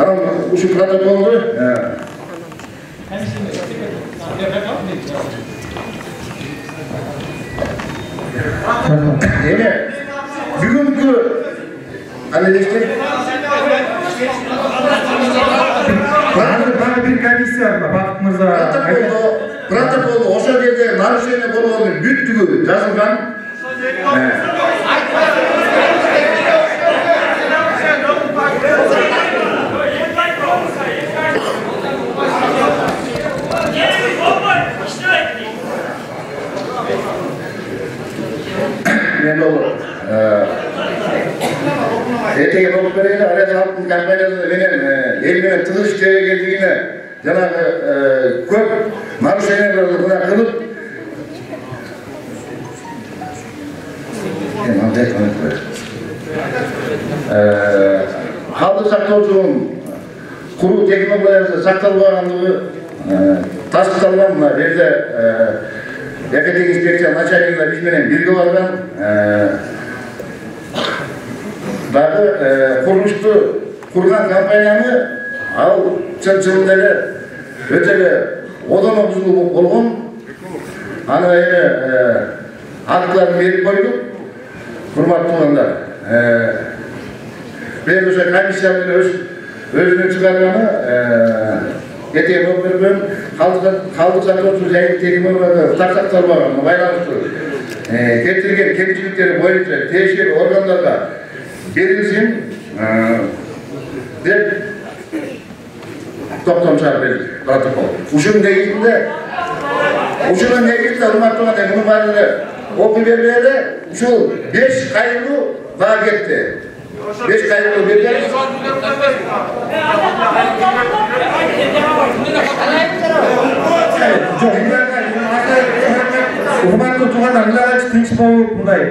Anam uşu protokoldu. Yine bugünkü hani işte bana bir komissiya var, Bakıt Mırza. Protokolda oşa yerde narışene bolğonu büttügü жазылган. Men ol ertege bolup bereli Arya halkın kampaniyasında menen el menen tığış işlere geldigine janagı köp narушенияларды мына кылып калдык сактоочунун куруу технологиясы сакталбагандыгы тастыкталган мына жерде экотек инспекция начальнигине биз менен бирге барган дагы курулушту курган компанияны ал чын-чынында эле өтө эле одоно бузулуп болгон. Аны эми актыларын берип койдук. Урматтуу туугандар. Мен ошо комиссия менен өзүнүн чыгарганы эртең өкмөтүнөн калдык сактоочу жайын технологияга тартакталбаганына байланыштуу келтирген кемчиликтери боюнча тиешелүү органдарга берилсин деп токтом чыгарып бердик протокол. Ушунун негизинде урматтуу туугандар мунун баары эле окуй бербей эле ушул 5 кайрылуу дагы кетти. 5 кайрылуу берген. Урматтуу туугандар, мындай тынч болуп мындай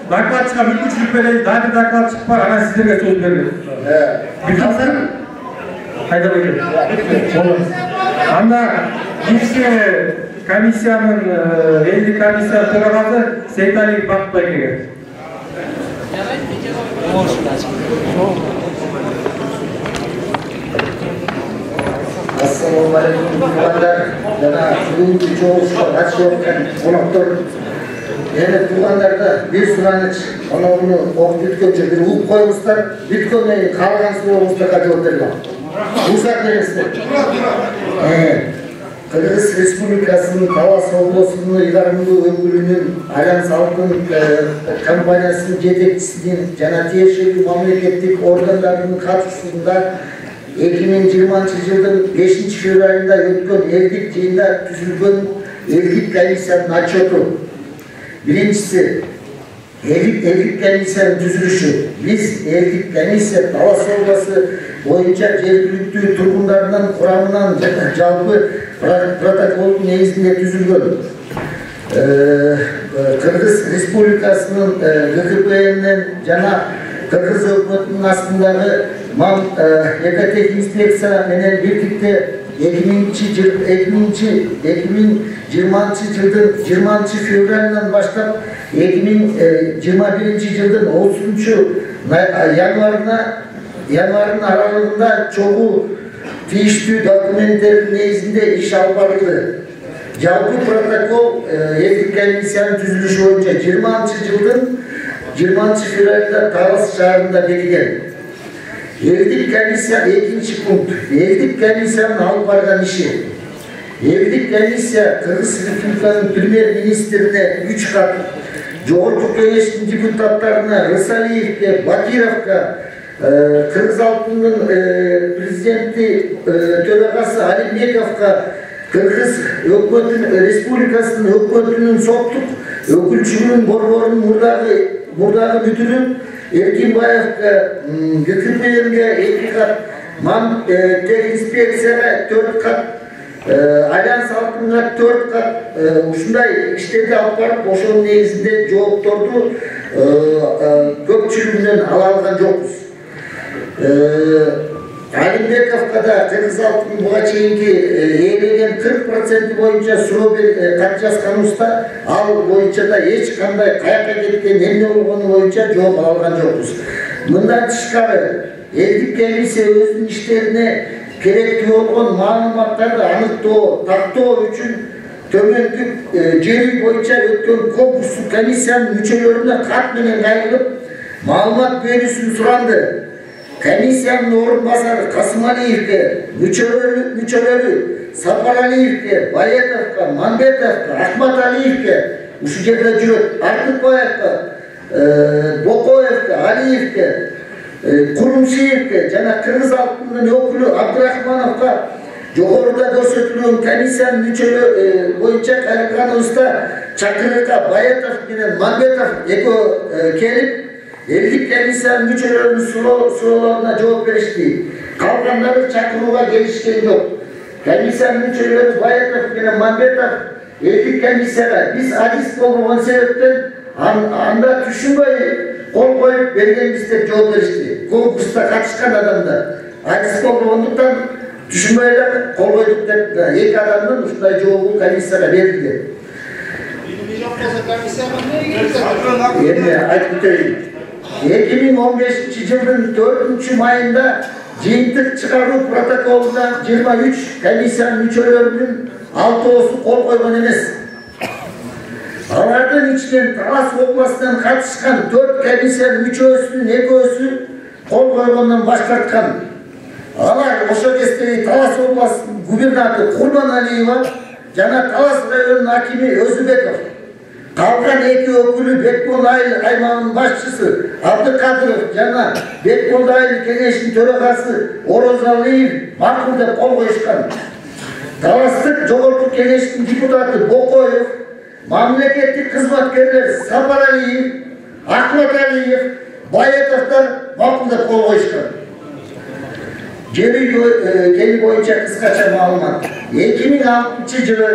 докладчыга мүмкүнчүлүк берели, дагы бир доклад чыгып бар, анан сиздерге сөз берилет. Кайда койдум? Анда биринчи комиссиянын элдик комиссия төрагасы Сейталиев Бакытбайкеге. Assalamu alaikum tуугандар, жана бүгүнкү чогулушка катышып аткан коноктор. Эми туугандарга бир сураныч, муну окуп бүткөнчө бир угуп коюңуздар, бүткөндөн кийин калган сурооңуздарга жооп бермек. Уруксат бериңиздер. Кыргыз Республикасынын Талас облусунун ыйгарымдуу өкүлүнүн Альянс Алтын компаниясынын жетекчисинин жана тиешелүү мамлекеттик органдардын катышуусунда 2020 жылдын 5 февралында өткөн элдик жыйында түзүлгөн элдик комиссиянын отчету. Биринчиси, элдик комиссиянын түзүлүшү. Биз элдик комиссия Талас облусу боюнча жергиликтүү тургундарынын курамынан жалпы протоколдун негизинде түзүлгөн. Кыргыз Республикасынын ГКПНен жана Кыргыз өкмөтүнүн астындагы МАМ экотек инспекция менен бирдикте 2020 жылдын 20 февралынан баштап 2021 жылдын 30 январынын аралыгында чогуу тийиштүү документтердин негизинде иш алып барылды. Жалпы протокол элдик комиссиянын түзүлүшү боюнча 20 жылдын 20 февралда Талас шаарында бекиген. Элдик комиссия 2 пункт. Элдик комиссиянын алып барган иши. Элдик комиссия Кыргыз Республикасынын премьер-министрине 3 кат, Жогорку Кеңештин депутаттарына Рысалиевке, Бакировка, Кыргыз Алтынын президенти төрагасы Алимбековго, Кыргыз Республикасынын өкмөтүнүн соттук өкүлчүлүгүнүн борборунун мурдагы мүдүрү Эркинбаевга, ГКПНге 2 кат, МАМ инспекцияга 4 кат, Альянс Алтынга 4 кат, ушундай иштерди алып барып, ошонун негизинде жоопторду көпчүлүгүнөн ала алган жокпуз. Алимбековго да Кыргыз Алтын буга чейинки ээлеген 40% боюнча суроо кат жазганыбызда, ал боюнча да эч кандай каяка кеткен, эмне болгону боюнча жооп ала алган жокпуз. Мындан тышкары eldik комиссия özünün işlerine gerekli olan malumatları anıktoo, taktoo üçün tömönkü jeri boyunca ötken konkursun komissiyanın müçelörüne kat menen kayılıp malumat berүүsүн surandı. Комиссиянын орынбасары Касымалиевке, мүчөлөрү Сапаралиевке, Баятовка, Мамбетовка, Ахматалиевке, ушул жерде жүрөт, Артыкбаевка, Бокоевке, Алиевке, Курумшиевке жана Кыргыз алкынын өкүлү Абдрахмановго жогоруда көрсөтүлгөн комиссиянын мүчөлөрү боюнча кайрылганыбызда чакырыкка Баятов менен Мамбетов экөө келип eldik комиссиянын мүчөлөрүнүн суроолоруна жооп беришти. Калгандары чакырууга келишкен жок. Комиссиянын мүчөлөрү Баятов менен Мамбетов элdik комиссияга биз адис болбогон себептен анда түшүнбөй кол коюп бергенбиз деп жооп беришти. Конкурста катышкан адамдар адис болбогондуктан түшүнбөй эле кол койдук деп эки адамдын ушундай жообу комиссияга берилди. Эми айтып өтөйүн. 2015 жылдын 4-майында жыйынтык чыгаруу протоколуна 23 комиссиянын мүчөлөрүнүн 6-оосу кол койгон эмес. Алардын ичинен Талас областынан катышкан 4 комиссиянын мүчөсүнүн 2-өсү кол койгондон баш тарткан. Алар ошол кездеги Талас областынын губернатору Курманалиева жана Талас районунун акими Өзүбеков. Калган эки өкүлү Бекмол айыл аймагынын башчысы Абдыкадыров жана Бекмол айыл кеңешинин төрагасы Орозалиев макул деп кол коюшкан. Таластык жогорку кеңештин депутаты Бокоев, мамлекеттик кызматкерлер Сапаралиев, Ахматалиев, Баятовдор макул деп кол коюшкан. Жери боюнча кыскача маалымат. 2006 жылы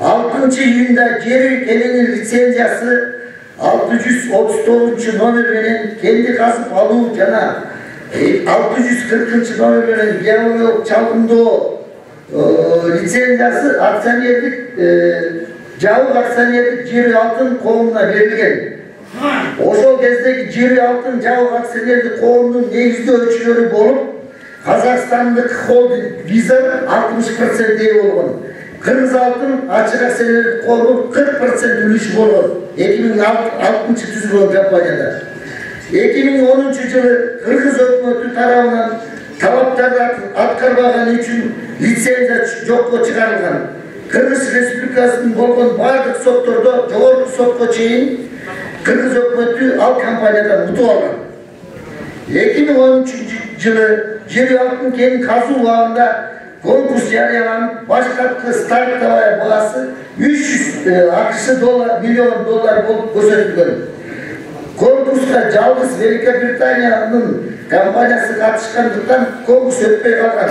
6 июнда жер келенин лицензиясы 639 номер менен кенди казып алуу жана 640 номер менен геологиялык чалгындоо лицензиясы акционердик жабык акционердик жер алтын коомуна берилген. Ошол кездеги жер алтын жабык акционердик коомунун негиздөөчүлөрү болуп, Казакстандык холдинг Виза 60% ээ болгон. Kırgız altın açık akseleri korup 40% ülüşü bolğon 2006 tüzülgөн kampaniyada. 2010 yılı Kırgız hökümeti tarafından talaptарды atkarbagаны üçün lisenziya jokko çıkarılgan. Kırgız Respublikasının bolğon bardык sottordo jogorku sotko çeyin Kırgız hökümeti al kampaniyadan mutup algan. 2013 yılı jeri altın kenin kazуу ubagында konkurs jarıyalanıp başkatlı start bağısı 300 milyon dolar bolup көрсөтүлгөн. Konkursta жалгыз Великобританиянын компаниясы катышкандыктан конкурс өтпөй калган.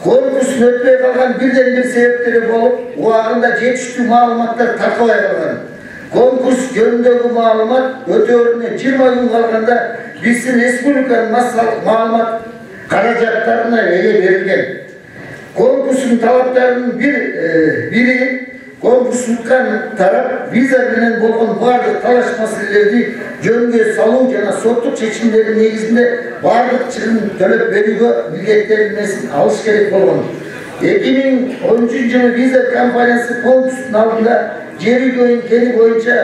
Конкурс өтпөй калган бирден бир себептери болуп, убагында жетиштүү маалыматтар таркабай калган. Конкурс жөнүндөгү маалымат өтөөрүнө 20 күн калганда биздин республиканын массалык маалымат каражаттарына эле берилген. Konkursun talaplarının biri konkurs tutkan taraf viza bilen bolğon bardыk talaş masalelerini jөнгө salуу jana soттук чечимдердин негизинде бардык чыгым төлөп берүүгө милдеттенмесин алыш керек болгон. 2013 жылы Visa компаниясы конкурстун алдында жер үйгөнүн кени боюнча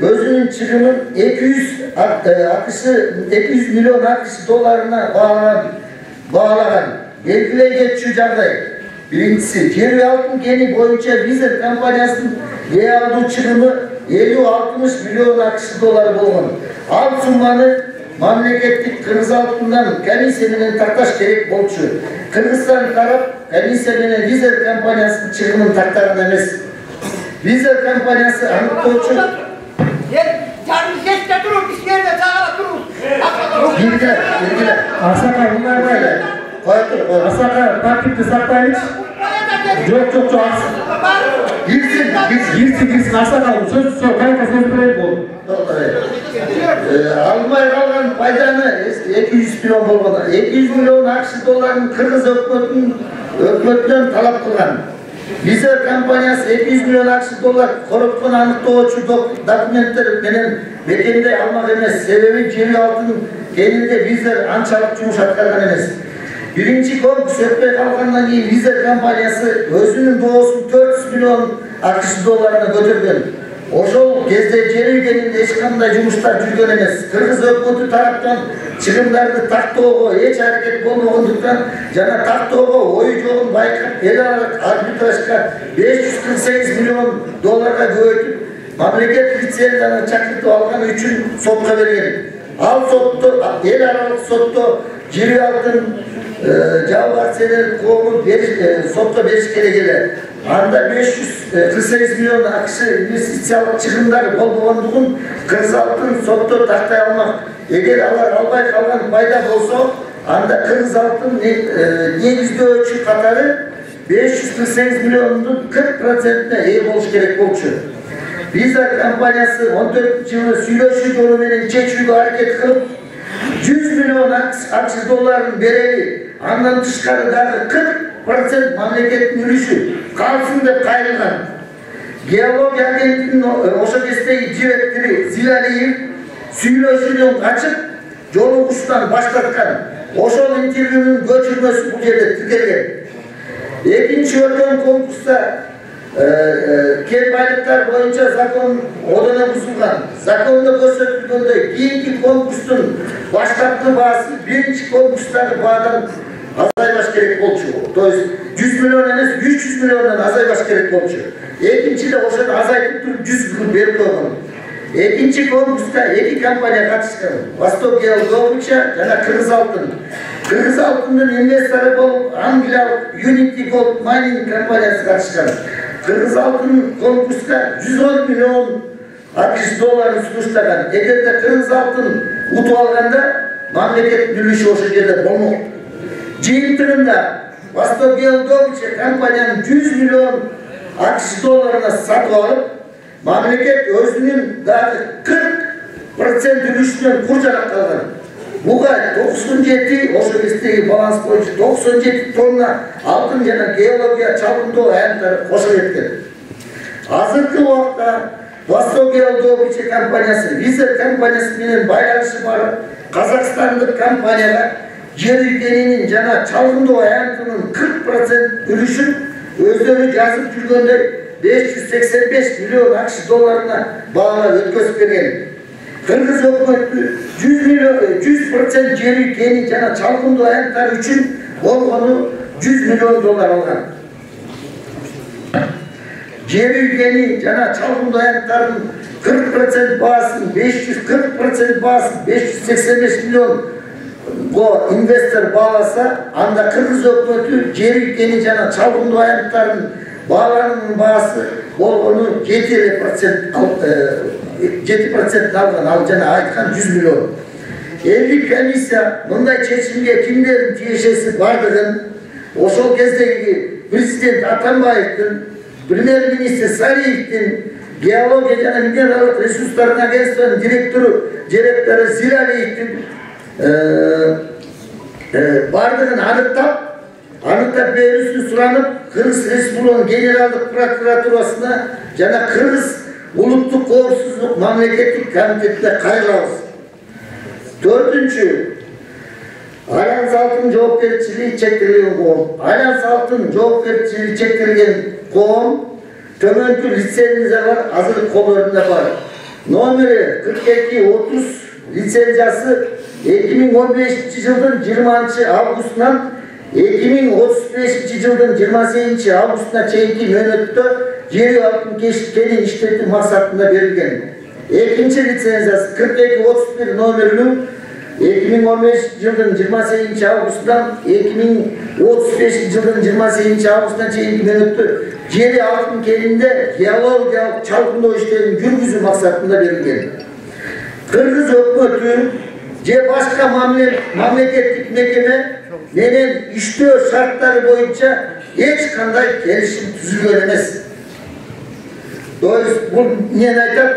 өзүнүн чыгымын 200 миллион AQSh долларына bağlagan. Belgileye geçiyor jagday. Birincisi, jeri altın keni boyunca Visa kompaniyasının aldığı çıkımı 50-60 milyon AQSh doları bolğon. Al summаны mamleketlik Kırgız altından komissiya menен tartaş gerek bolчу. Kırgızstan tarap komissiya menен Visa kompaniyasının çıkımını tartagан emес. Visa kompaniyası anıktoочу. Yarın sesle durun, biz yerde sağla durun. Bilgiler. Asaka bunlar böyle. Asaka takipte saklayış. Çok. Girsin. Asaka söz kayıta söz vereyim bu. Almay kalgan paydanı 200 milyon bolğon. 200 milyon AQSh dolarını Kırgız hökümetinden talap kılgan. Visa kompaniyası 200 milyon AQSh dolar korupsiyon anıktooçu dokumentler menen bekende almak emес. Sebebi jeri altın keninde Vizer ançalık cumuş atkargan emes. Birinci konkurs ötmeye kalkandan keyin Vizer kampanyası özünün doğusun 400 milyon AQSh dolarına götürgen. Oşol kezde jeri ülkeninde hiç kanday jumuşlar жүргөн emес. Kırgız ökmötü taraptan çıkımdарды tактоого hiç hareket bolmogондуктан жана tактоого ою жогун байкап эл аралык арбитражга 548 milyon dolarга көбөйтүп мамлекет лицензияны чакыртып алган үчүн сотко берген. Ал сотто эл аралык сотто жери алтын жабар сенен коомун сотко бериш керек эле. Анда 548 milyon AQSh инвестициялык чыгымдар болбогондугун Кыргыз алтын сотто тактай алмак. Эгер алар албай калган пайда болсо, анда Кыргыз алтын негиздөөчү катары 548 milyon 40%-на ээ болуш керек болчу. Vizer компаниясы 14-жылы сүйлөшүү жолу менен чечүүгө аракет кылып 100 milyon AQSh долларын берели. Андан тышкары дагы 40% мамлекеттин үлүшү калсын деп кайрылган. Геология агенттигинин ошо кездеги директору Зилалиев сүйлөшүүдөн качып, жолугуштан баштаткан. Ошол интервьюнун көчүрмөсү бул жерде тиркелген. Экинчи өткөн конкурста кен байлыктар боюнча закон одоно бузулган. Закондо көрсөтүлгөндөй кийинки конкурстун баштапкы баасы биринчи конкурстагы баадан азайбаш керек болчу. То есть 100 milyon эмес 300 milyonдан азайбаш керек болчу. Экинчиде ошону азайтып туруп 100 milyon берип койгон. Экинчи конкурска эки компания катышкан. Восток Геология жана Кыргыз алтын. Кыргыз алтындын инвестору болуп Англиялык Unity Gold Mining компаниясы катышкан. Кыргыз алтын конкурска 110 milyon AQSh долларын сунуштаган. Эгерде Кыргыз алтын утуп алганда мамлекеттин үлүшү ошол жерде болмок. Жыйынтыгында Восток Геология компаниянын 100 milyon AQSh долларына сатып алып, мамлекет өзүнүн дагы 40% үлүшүнөн куржалап калган. Буга 97 ошол кездеги баланс боюнча 97 тонна алтын жана геология чалгындоо аянттары кошулуп кеткен. Азыркы убакта Восток Геология компаниясы Vizer компаниясы менен байланышы бар казакстандык компанияга жер ülkeninin жана чалгындоо аянтынын 40% үлүшүн өздөрү жазып жүргөндөй 585 milyon AQSh долларына баалап өткөзүп берген. Кыргыз өкмөтү 100% жер ülkenin жана чалгындоо аянттары үчүн болгону 100 milyon доллар алган. Жер ülkenin жана чалгындоо аянттарынын 40% баасын 540% баасын 585 milyon bu investor bağlasa, anda Kırgız ökmötü jер ülkeni jana çalgındoo ayanттарынын bağlarının bağısı болгону 7% algan, al jana aytkan 100 milyon. 50 комиссия мындай чечимге кимдердин тиешеси бардыгын, ошол кездеги президент Атамбаевдин, премьер-министр Сариевдин, геология жана минералдык ресурстардын агентствонун директору Зилалиевдин бардыгын анықтап берүүсүн суранып, Кыргыз Республикасынын Генералдык прокуратурасына жана Кыргыз Улуттук коопсуздук мамлекеттик комитетине кайрылабыз. Төртүнчү, Альянс алтын жоопкерчилиги чектелген коом. Альянс алтын жоопкерчилиги чектелген коом төмөнкү лицензиялар азыр колдорунда бар. Номери 4230 лицензиясы 2015 жылдын 20 августунан 2035 жылдын 28 августуна чейинки мөөнөттө жер алтын кенин иштетүү максатында берилген. Экинчи лицензиясы 4231 номерлүү 2015 жылдын 28 августунан 2035 жылдын 28 августуна чейинки мөөнөттө жер алтын кенинде геологиялык чалгындоо иштерин жүргүзүү максатында берилген. Кыргыз өкмөтү же башка мамлекеттик мекеме менен иштөө шарттары боюнча эч кандай келишим түзүлгөн эмес. То есть бул эмнени айтат?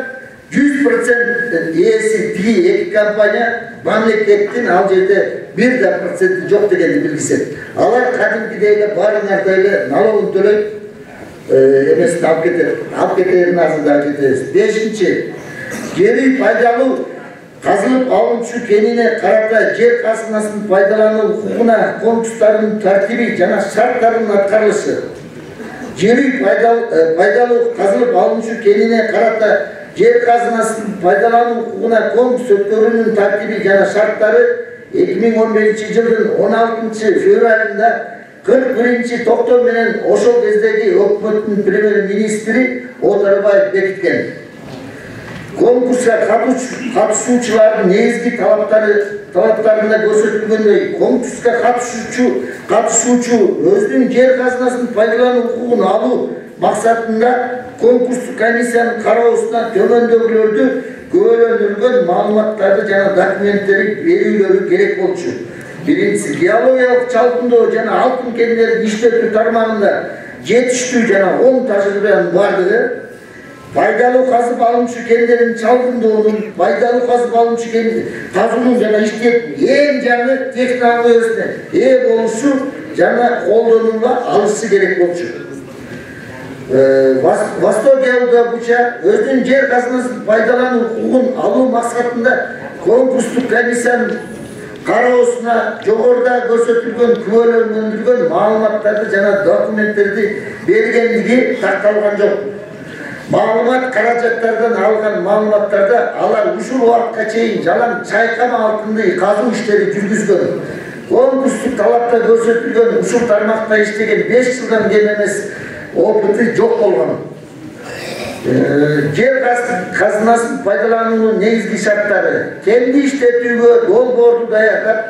100% ээси тиги эки компания мамлекеттин ал жерде 1% жок дегенди билгизет. Алар кадимкидей эле баарыңарда эле налогун төлөйт, эмесин алып кетерин азырда кетебиз. Бешинчи, жери пайдалуу Казылып алынчу кенине карата жер казынасын пайдалануу укугуна конкурстардын тартиби жана шарттарынын аткарылышы. Жери пайдалуу казылып алынчу кенине карата жер казынасын пайдалануу укугуна конкурс өткөрүүнүн тартиби жана шарттары 2015-жылдын 16-февралында 41-токтом менен ошол кездеги өкмөттүн премьер-министри Отарбаев бекиткен. Конкурска катышуучулардын негизги талаптарында көрсөтүлгөндөй, конкурска катышуучу өзүнүн жер казынасын пайдалануу укугун алуу максатында конкурстук комиссиянын кароосуна төмөндөгүлөрдү күбөлөндүргөн маалыматтарды жана документтерди берүүлөрү керек болчу. Биринчиси, геологиялык чалкындоо жана алтын кендерин иштетүү тармагында жетиштүү жана оң тажрыйбанын бардыгы, пайдалуу казып алынчу кендерин чалкындоонун, пайдалуу казып алынчу кендерин казуунун жана иштетүүнүн эң жаңы технологиясына ээ болушу жана колдонууга алышы керек болчу. Востокия буюнча өзүнүн жер казынасын пайдалануу укугун алуу максатында конкурстук комиссиянын кароосуна жогоруда көрсөтүлгөн күбөлөндүргөн маалыматтарды жана документтерди бергендиги такталган жок. Маалымат каражаттардан алган маалыматтарда алар ушул убакытка чейин жалаң чайкама алтынды казуу иштери жүргүзгөн. Конкурстук талапта көрсөтүлгөн ушул тармакта иштеген 5 жылдан кем эмес опыты жок болгон. Жер казынасын пайдалануунун негизги шарттары: кенди иштетүүгө долбоорду даярдап,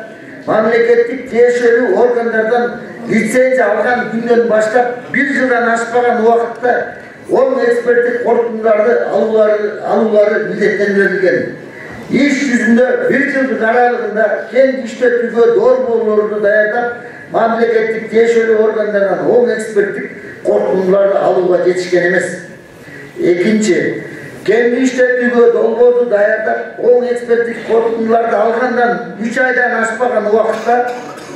мамлекеттик тиешелүү органдардан лицензия алган күндөн баштап 1 жылдан ашпаган убакытта оң эксперттик корутундарды алуулары милдеттендирилген. Иш жүзүндө 1 жылдын аралыгында кенди иштетүүгө долбоорлорду даярдап, мамлекеттик тиешелүү органдардан оң эксперттик корутундарды алууга жетишкен эмес. Экинчи, кенди иштетүүгө долбоорду даярдап, оң эксперттик корутундарды алгандан 3 айдан ашпаган убакытта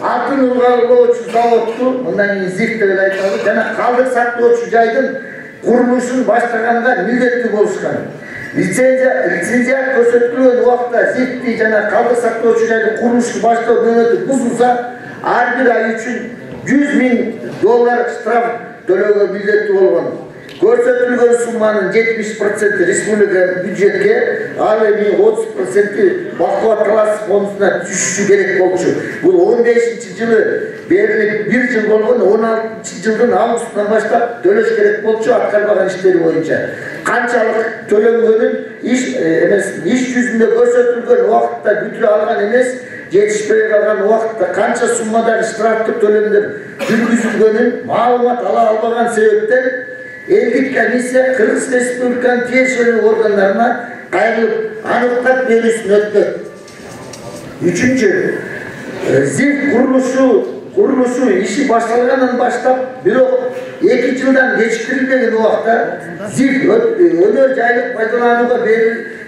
алтын ылгалоочу заводду, мындан кийин ЗИФ деп айтылат, жана калдык сактоочу жайдын курулушун баштаганга милдеттүү болушкан. Лицензия көрсөтүлгөн убакта ЗИФти жана калдык сактоочу жайдын курулушун баштоо мөөнөтү бузулса, ар бир ай үчүн $100,000 штраф төлөөгө милдеттүү болгон. Көрсөтүлгөн сумманын 70% республика бюджетке, ал эми 30% бакубат талас фондуна түшүшү керек болчу. Бул 15-жылы берилип 1 жыл болгон 16-жылдын августунан баштап төлөш керек болчу аткарбаган иштери боюнча. Канчалык төлөнгөнүн иш жүзүндө көрсөтүлгөн убакытта бүтүрө алган эмес, жетишпей калган убакытта канча суммадагы штрафтык төлөмдөр жүргүзүлгөнүн маалымат ала албаган себептен элдик комиссия Кыргыз Республиканын тиешелүү органдарына кайрылып аныктап берүүсүн өткөн. Үчүнчү, ЗИФ курулушу иши башталгандан баштап, бирок 2 жылдан кечиктирилбеген убакта ЗИФ өнөр жайлык пайдаланууга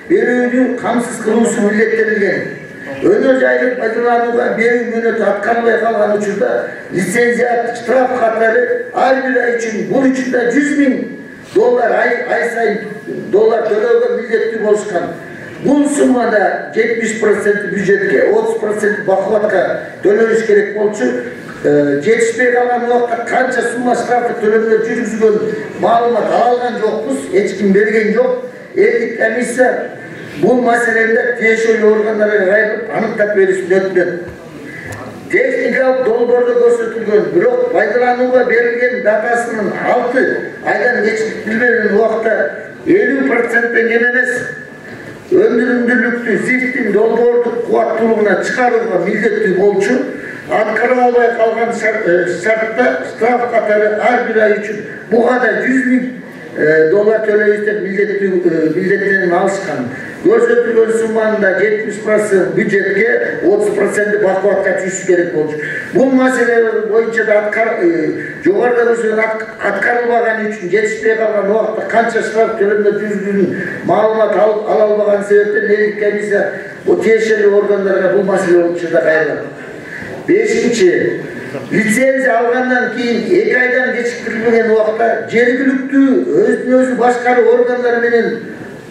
берүүнү камсыз кылуусу милдеттелген. Өнөр жайлык пайдаланууга берүү мөөнөтү аткарылбай калган учурда лицензия штраф катары ар бир ай үчүн бул учурда $100,000 ай сайын доллар төлөөгө милдеттүү болушкан. Бул суммада 70% бюджетке, 30% бакубатка төлөш керек болчу. Жетишпей калган убакта канча сумма штрафты төлөмдөр жүргүзгөн маалымат алган жокпуз, эч ким берген жок. Элдик комиссия бул маселеде тиешелүү органдарга кайрылып аныктап берүүсүн өтүнөт. Техникалык долбоордо көрсөтүлгөн, бирок пайдаланууга берилген датасынын 6 айдан кечиктирилбеген убакта 50%ден кем эмес өндүрүмдүүлүктү ЗИФтин долбоордук кубаттуулугуна чыгарууга милдеттүү болчу. Аткара албай калган шартта штраф катары ар бир ай үчүн буга да $100,000 төлөйбүз деп милдеттеним алышкан. Көрсөтүлгөн сумманын да 70% бюджетке, 30% бакубатка түшүш керек болчу. Бул маселелер боюнча да жогоруда көрсөтүлгөн аткарылбаган үчүн жетишпей калган убакта канча штраф төлөмдөр жүргүзүүнүн маалымат ала албаган себептен элдик комиссия тиешелүү органдарга бул маселе боюнча да кайрылат. 5-чи, лицензия алгандан кийин 2 айдан кечиктирилбеген убакта жергиликтүү өзүн өзү башкаруу органдары менен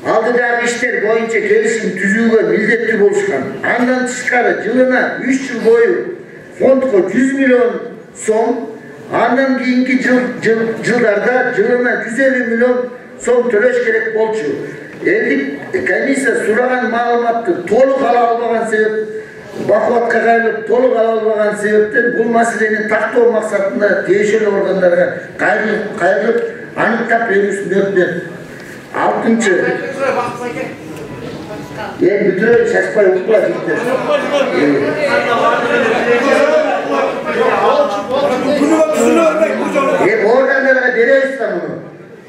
Aldıdagi işler boyunca kelişim tüzүүгө милдеттүү болушкан. Андан тышкары жылына 3 жыл бою фондго 100 миллион сом, андан кийинки жылдарда жылына 150 миллион сом төлөш керек болчу. Элдик комиссия сураган маалыматты толук ала албаган себеп, бакуатка кайрылып толук ала албаган себептен бул маселени тактоо максатында тиешелүү органдарга кайрылып аныктап берүүсүн өтүнөт. 6-нчы бүтүрөй шашпай укула житти. Органдарга беребиз да муну.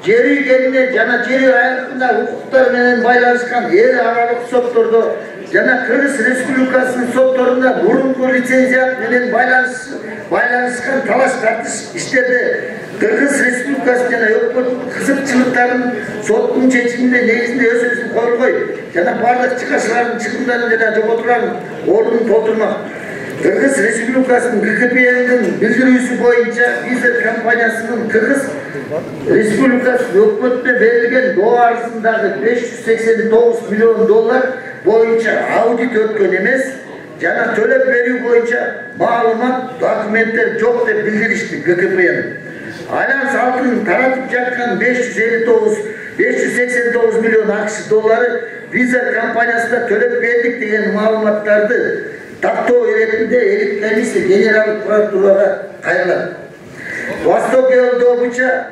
Жер ийгенине жана жер айылында укуктар менен байланышкан эл аралык соттордо жана Кыргыз Республикасынын сотторунда мурунку лицензият менен байланышкан талаш тартыш иштерде Кыргыз Республикасы жана өкмөт кызыкчылыктарын соттун чечиминде негизинде өзүбүздүн коргой жана бардык чыгышчылардын чыгымдарын жана жоготуларын ордун толтурмак. Кыргыз Республикасынын ГКПНин билдирүүсү боюнча Визер компаниясынын Кыргыз Республикасы өкмөтүнө берилген доо арызындагы 589 миллион доллар боюнча аудит өткөн эмес жана төлөп берүү боюнча маалымат документтер жок деп билдиришти ГКПН. Айлан салтын таратып жаткан 589 миллион ақш доллары Визер компаниясына төлөп бердик деген маалыматтарды тактоо иретинде элит комиссия генералдык прокуратурага кайрылат. Восток Елдобуча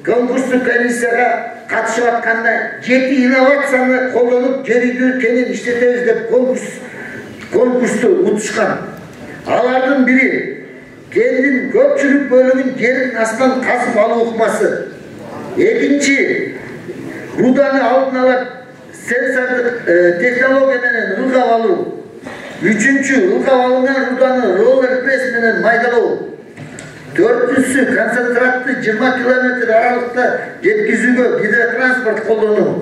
конкурстук комиссияга катышып атканда 7 инновацияны колдонуп жер үйдү кенен иштетебиз деп конкурсту утушкан. Алардын бири кендин көпчүлүк бөлүгүн жердин астынан казып алуу ыкмасы. Экинчи руданы алдын ала сенсордук технология менен ылгап алуу. Үчүнчү ылгап алынган руданы роллер пресс менен майдалоо. Төртүнчүсү концентратты 20 километр аралыкта жеткизүүгө гидротранспорт колдонуу.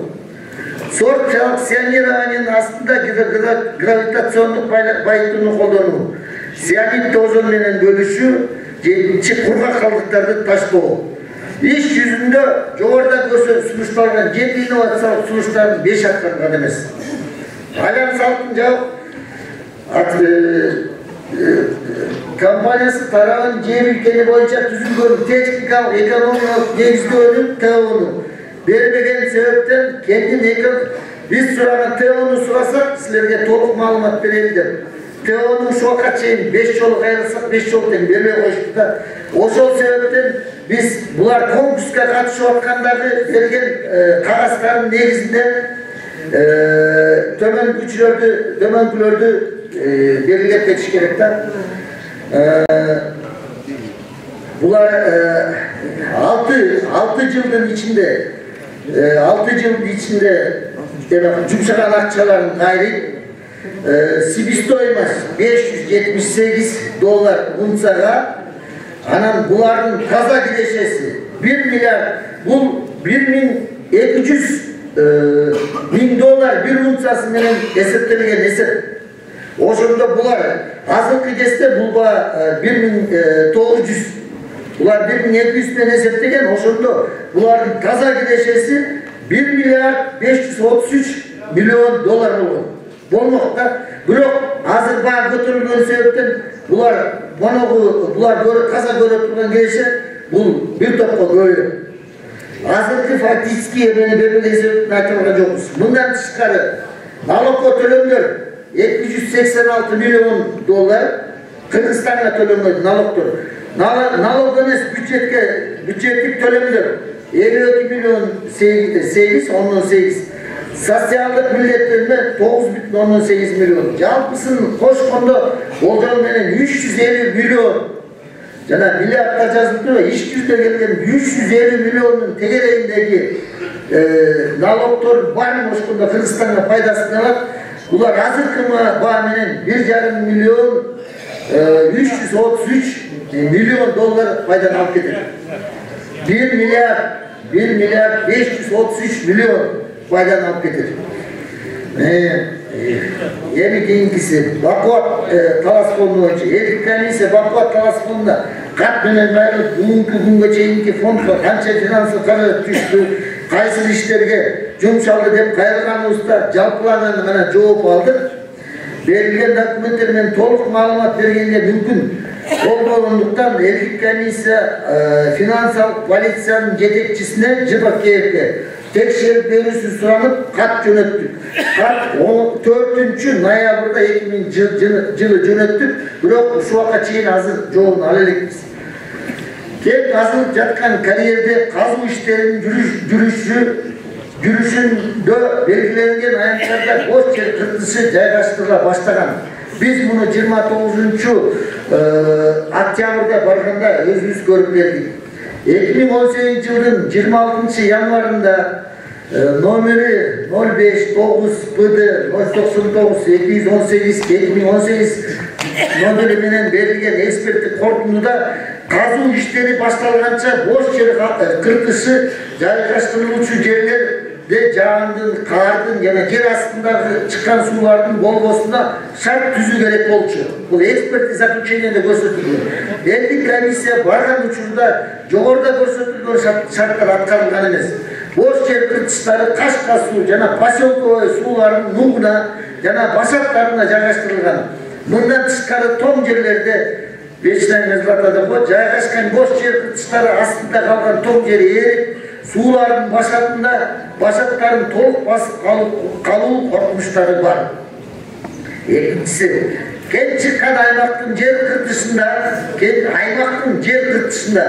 Сорт сионированиянын астында гравитациондук байытууну колдонуу. Сионит озон менен бөлүшүү, жетинчи кургак калдыктарды таштоо. Иш жүзүндө жогоруда сунушталган 7 инновациялык сунуштардын 5 аткарган эмес. Айлан салтын жабык компаниясы тарабын жер ülkeni боюнча түзүлгөн техникалык экономикалык негиздөөнүн ТОну бербеген себептен кендин биз сураган ТОну сурасак силерге толук маалымат берели деп. ТОну ушуга чейин 5 жолу кайрылсак 5 жолу тең бербей коюшту да. Ошол себептен биз булар конкурска катышып аткандагы берген кагаздардын негизинде төмөнкүлөрдү belirlep geçiş gerekten. Bunlar 6 yılın içinde 6 yıl içinde Cumşakan akçaların gayri Sibistoymas 578 dolar unsaga anan buların kaza gideşesi 1 milyar bu 1.200 bin dolar bir unsası menen eseptelegen esep. Oşunda bular azırkı keste bulba 1900 bular 1200 men eseptegen oşunda buların taza gideşesi 1 milyar 533 milyon dolar bolmokta. Bирок азыр баа көтөрүлгөн себептен bular taza көрөп турган келиши бул бир топко көбөйөт. Азыркы фактически эмени бербеген себептен айтылган жокпуз. Мындан тышкары налогко төлөмдөр 286 milyon dolar Kırgızistan'a tölemedi nalogdur. Nalog enes bütçetlik tölemdir. 52 milyon 8, 18. Sosyallık milletlerine 9,18 milyon. Jalpısının koşkonda bolcan menen 350 milyon. Jana milyarda жазылды ва iş yüzde gelgen 350 milyonun tegereğindeki nalogtor var mı koşkonda Kırgızistan'a faydasını alır. Bunlar azırkı bağ menen 1,5 milyon 333 milyon dolar faydan alıp getir. 1 milyar 533 milyon faydan alıp getir. Yeni keyinkisi Bakuat talas fondu boyunca Edik komissiya Bakuat talas fondunda kat menen ayrılıp bugünkü günge çeyinki fondlar kança finansı kararıp düştü, kaysı işlerge жумшалды деп кайрылганыбызда жалпыланган гана жооп алдык. Берилген документтер менен толук маалымат бергенге мүмкүн болбогондуктан элдик комиссия финансылык полициянын жетекчисине Жыбакеевге текшерип берүүсүн суранып кат жөнөттүк. Кат 4 ноябрда 2000 жылы жөнөттүк, бирок ушул убакка чейин азыр жообун ала элекпиз. Кеп казылып жаткан карьерде казуу иштеринин жүрүшүндө белгиленген аянттарда бош жер кыртышы жайгаштырыла баштаган. Биз муну 29 октябрда барганда өзүбүз көрүп келдик. 2018 жылдын 26 январында номери 059-PD 099-218-2018 номери менен берилген эксперттик корутундуда казуу иштери башталганча бош жер кыртышы жайгаштырылуучу жерлерде жаандын, каардын жана жер астындагы чыккан суулардын болбосуна шарт түзүү керек болчу. Бул эксперттик заключениеде көрсөтүлгөн. Элдик комиссия барган учурда жогоруда көрсөтүлгөн шарттар аткарылган эмес. Бош жер кыртыштары Кашка суу жана поселковый суулардын нугуна жана башаттарына жайгаштырылган. Мындан тышкары тоң жерлерде жайгашкан бош жер кыртыштары астында калган тоң жери эрип, суулардын башаттарын толук басып калуу коркунучтары бар. Экинчиси, кен чыккан аймактын жер кыртышында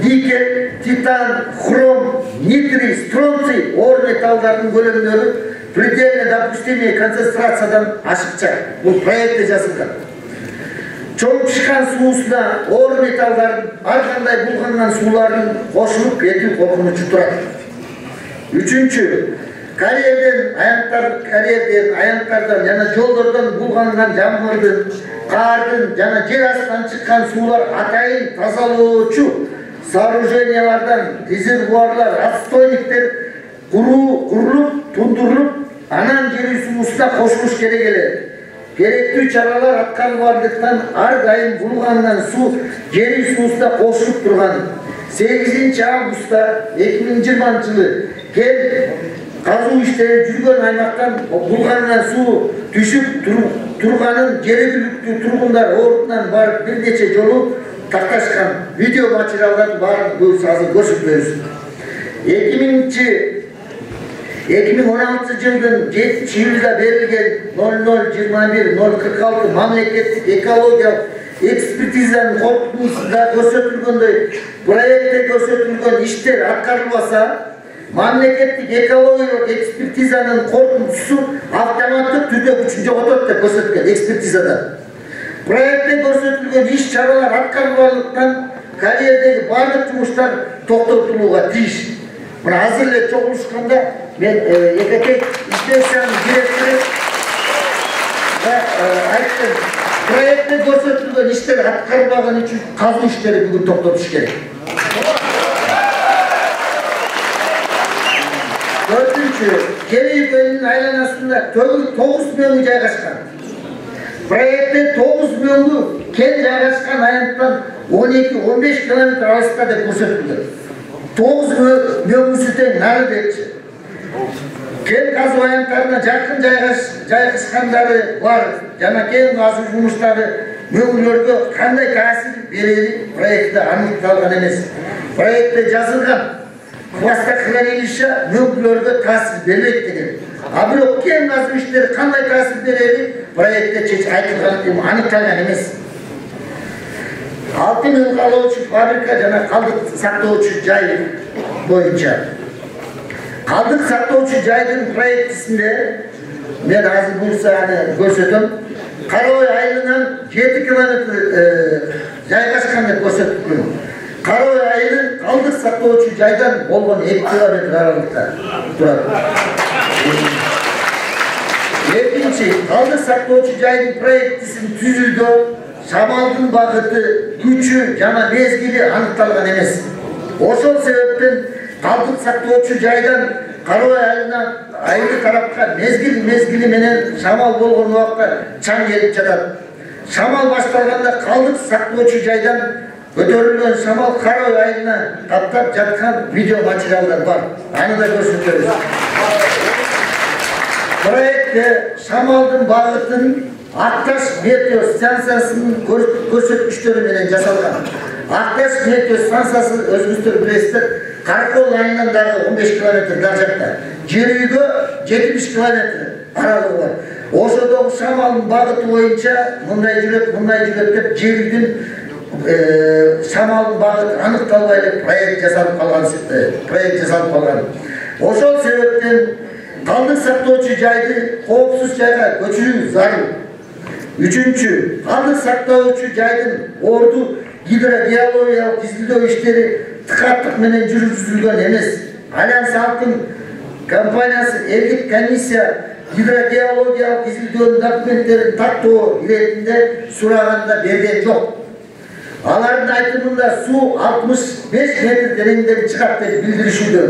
никель, титан, хром, нитрий, стронций оор металлдардын көлөмдөрү предельно допустимый концентрациядан ашыкча. Бул проектте жазылган. Чоң чыккан суусуна оор металлдардын ар кандай булганган суулардын кошулуп кетүү коркунучу турат. Үчүнчү, карьерден аянттардан жана жолдордон булганган жамгырдын, каардын жана жер астынан чыккан суулар атайын тазалоочу сооружениялардан резервуарлар, отстойниктер курулуп, тундурулуп, анан жер суусуна кошулуш керек эле. Керектүү чаралар аткарылгандыктан ар дайым булганган суу жер суусуна кошулуп турган. 8 августта 2020 жылы кен казуу иштери жүргөн аймактан булганган суу түшүп турганын жергиликтүү тургундар ордунан барып бир нече жолу такташкан. Видео материалдардын баарын көз азыр көрсөтөбүз. 2016 жылдын 7 июлда берилген 0021-046 мамлекеттик экологиялык экспертизанын корутундусунда көрсөтүлгөндөй проектте көрсөтүлгөн иштер аткарылбаса, мамлекеттик экологиялык экспертизанын корутундусу автоматтык түрдө күчүн жоготот деп көрсөткөн экспертизада. Проектте көрсөтүлгөн иш-чаралар аткарылбагандыктан карьердеги бардык жумуштар токтотулууга тийиш. Мына азыр эле чогулушканда мен ЭКТ инспекциянын директору айттым, проектте көрсөтүлгөн иштер аткарылбаган үчүн казуу иштери бүгүн токтотуш керек. Төртүнчү, Керей көлүнүн айланасында 9 мөңгү жайгашкан. Проектте 9 мөңгү кен жайгашкан аянттан 12-15 километр алыста деп көрсөтүлгөн. 9 мөңгүсү тең нары депчи. Кен казуу аянттарына жакын жайгашкандары бар жана кен казуу жумуштары мөңгүлөргө кандай таасир берери проектте аныкталган эмес. Проектте жазылган хвостохранилище мөңгүлөргө таасир бербейт деген. А бирок кен казуу иштери кандай таасир берери проектте айтылган, аныкталган эмес. Алтын ылгалоочу фабрика жана калдык сактоочу жай боюнча. Калдык сактоочу жайдын проектисинде мен азыр буюрса аны көрсөтөм. Карабай айылынан 7 километр жайгашкан деп көрсөтүлгөн. Карабай айылы калдык сактоочу жайдан болгон 2 километр аралыкта турат. Экинчи, калдык сактоочу жайдын проектисин түзүүдө шамалдын багыты, күчү жана мезгили аныкталган эмес. Ошол себептен калдык сактоочу жайдан Карабай айылы тарапка мезгили менен шамал болгон убакта чаң келип жатат. Шамал башталганда калдык сактоочу жайдан көтерілген шамал қар айына қаптап жатқан видео материалдар бар. Аны да көрсөтөбүз. Проектте шамалдын багытын Ақташ метео станциясынын көрсөткүчтөрү менен жасалган. Ақташ метео станциясы өзүңүздөр билесиздер, Каракол айынан дагы 15 км дар жакта. Жер үйгө 70 км аралыгы бар. Ошодогу шамалдын багыты боюнча мындай жүрөт деп жер үйдүн шамалдын багыты аныкталбай эле проект жасалып калган. Ошол себептен калдык сактоочу жайды коопсуз жайга көчүрүү зарыл. Үчүнчү, калдык сактоочу жайдын орду гидрогеологиялык изилдөө иштери тыкаттык менен жүргүзүлгөн эмес. Альянс Алтын компаниясы элдик комиссия гидрогеологиялык изилдөөнүн документтерин тактоо иретинде сураганда берген жок. Алардын айтымында суу 65 метр тереңден чыгат деп билдиришүүдө.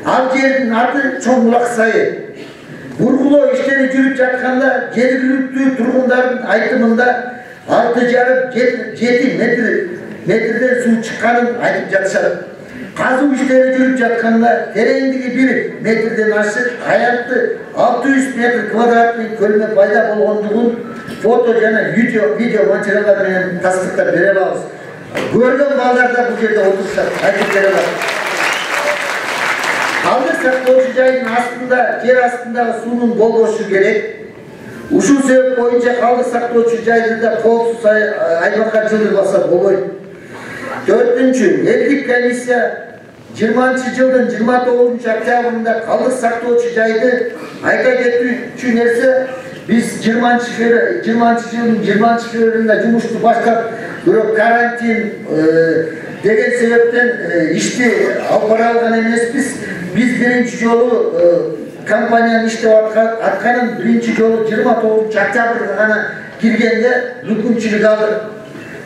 Ал жердин аты Чоң Булак сайы. Бургулоо иштери жүрүп жатканда жергиликтүү тургундардын айтымында 6,5-7 метрден суу чыкканын айтып жатышат. Казуу иштери жүрүп жатканда тереңдиги 1 метрден ашык аянтты 600 метр квадраттык көлмө пайда болгондугун фото жана видео материалдар менен тастыктап бере алабыз. Көргөн балдар да бул жерде отурушат, айтып бере алат. Калдык сактоочу жайдын астында, жер астындагы суунун болбошу керек. Ушул себеп боюнча калдык сактоочу жайды да коопсуз аймакка жылдырбаса болбойт. 4-нчү, элдик комиссия 20-жылдын 29-октябрында калдык сактоочу жайды айта кетүүчү нерсе, биз 20-жылдын 20-февралында жумушту баштап, бирок карантин деген себептен ишти алып бара алган эмеспиз. Biz birinci жолу компанияның иштеп атканын birinci жолу 29-октябрга гана киргенде мүмкүнчүлүк алдык.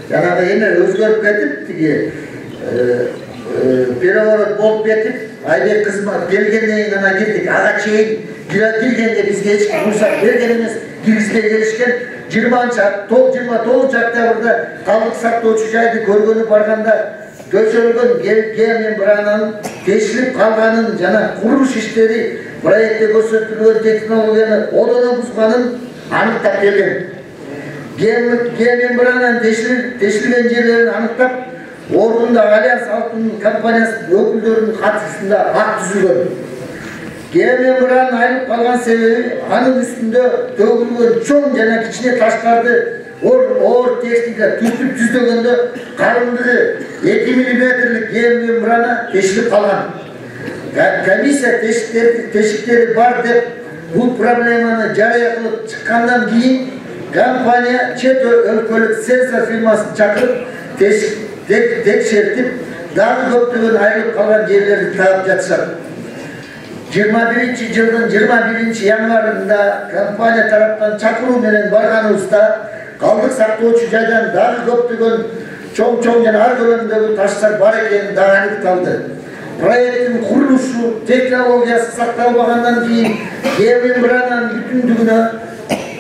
Жанагы эме өзгөрүп кетип, тиги переворот болуп кетип, айбек кызмат келгенден гана кирдик. Ага чейин киргенде бизге эч ким уруксат берген эмес, киргизбей келишкен. 29-октябрда калдык сактоочу жайды көргөнү барганда көчөрүлгөн геомембрананын тешилип калганын жана курулуш иштери проектте көрсөтүлгөн технологияны одоно бузганын аныктап берген. Геомембрананын тешилген жерлерин аныктап, ордунда Альянс Алтын компаниясынын өкүлдөрүнүн катышуусунда акт түзүлгөн. Геомембрананын айылып калган себеби анын үстүндө төгүлгөн чоң жана кичине таштарды оор техника түртүп түздөгөндө калыңдыгы 2 мм геомембрана тешилип калган. Комиссия тешиктери бар деп бул проблеманы жарыя кылып чыккандан кийин компания чет өлкөлүк сенсор фирмасын чакырып текшертип, дагы көптөгөн айылып калган жерлерди таап жатышат. 21-жылдын 21-январында компания тараптан чакыруу менен барганыбызда калдык сактоочу жайдан дагы көптөгөн чоң жана ар көлөмдөгү таштар бар экени дагы аныкталды. Проекттин курулушу технологиясы сакталбагандан кийин геомембрананын бүтүндүгүнө,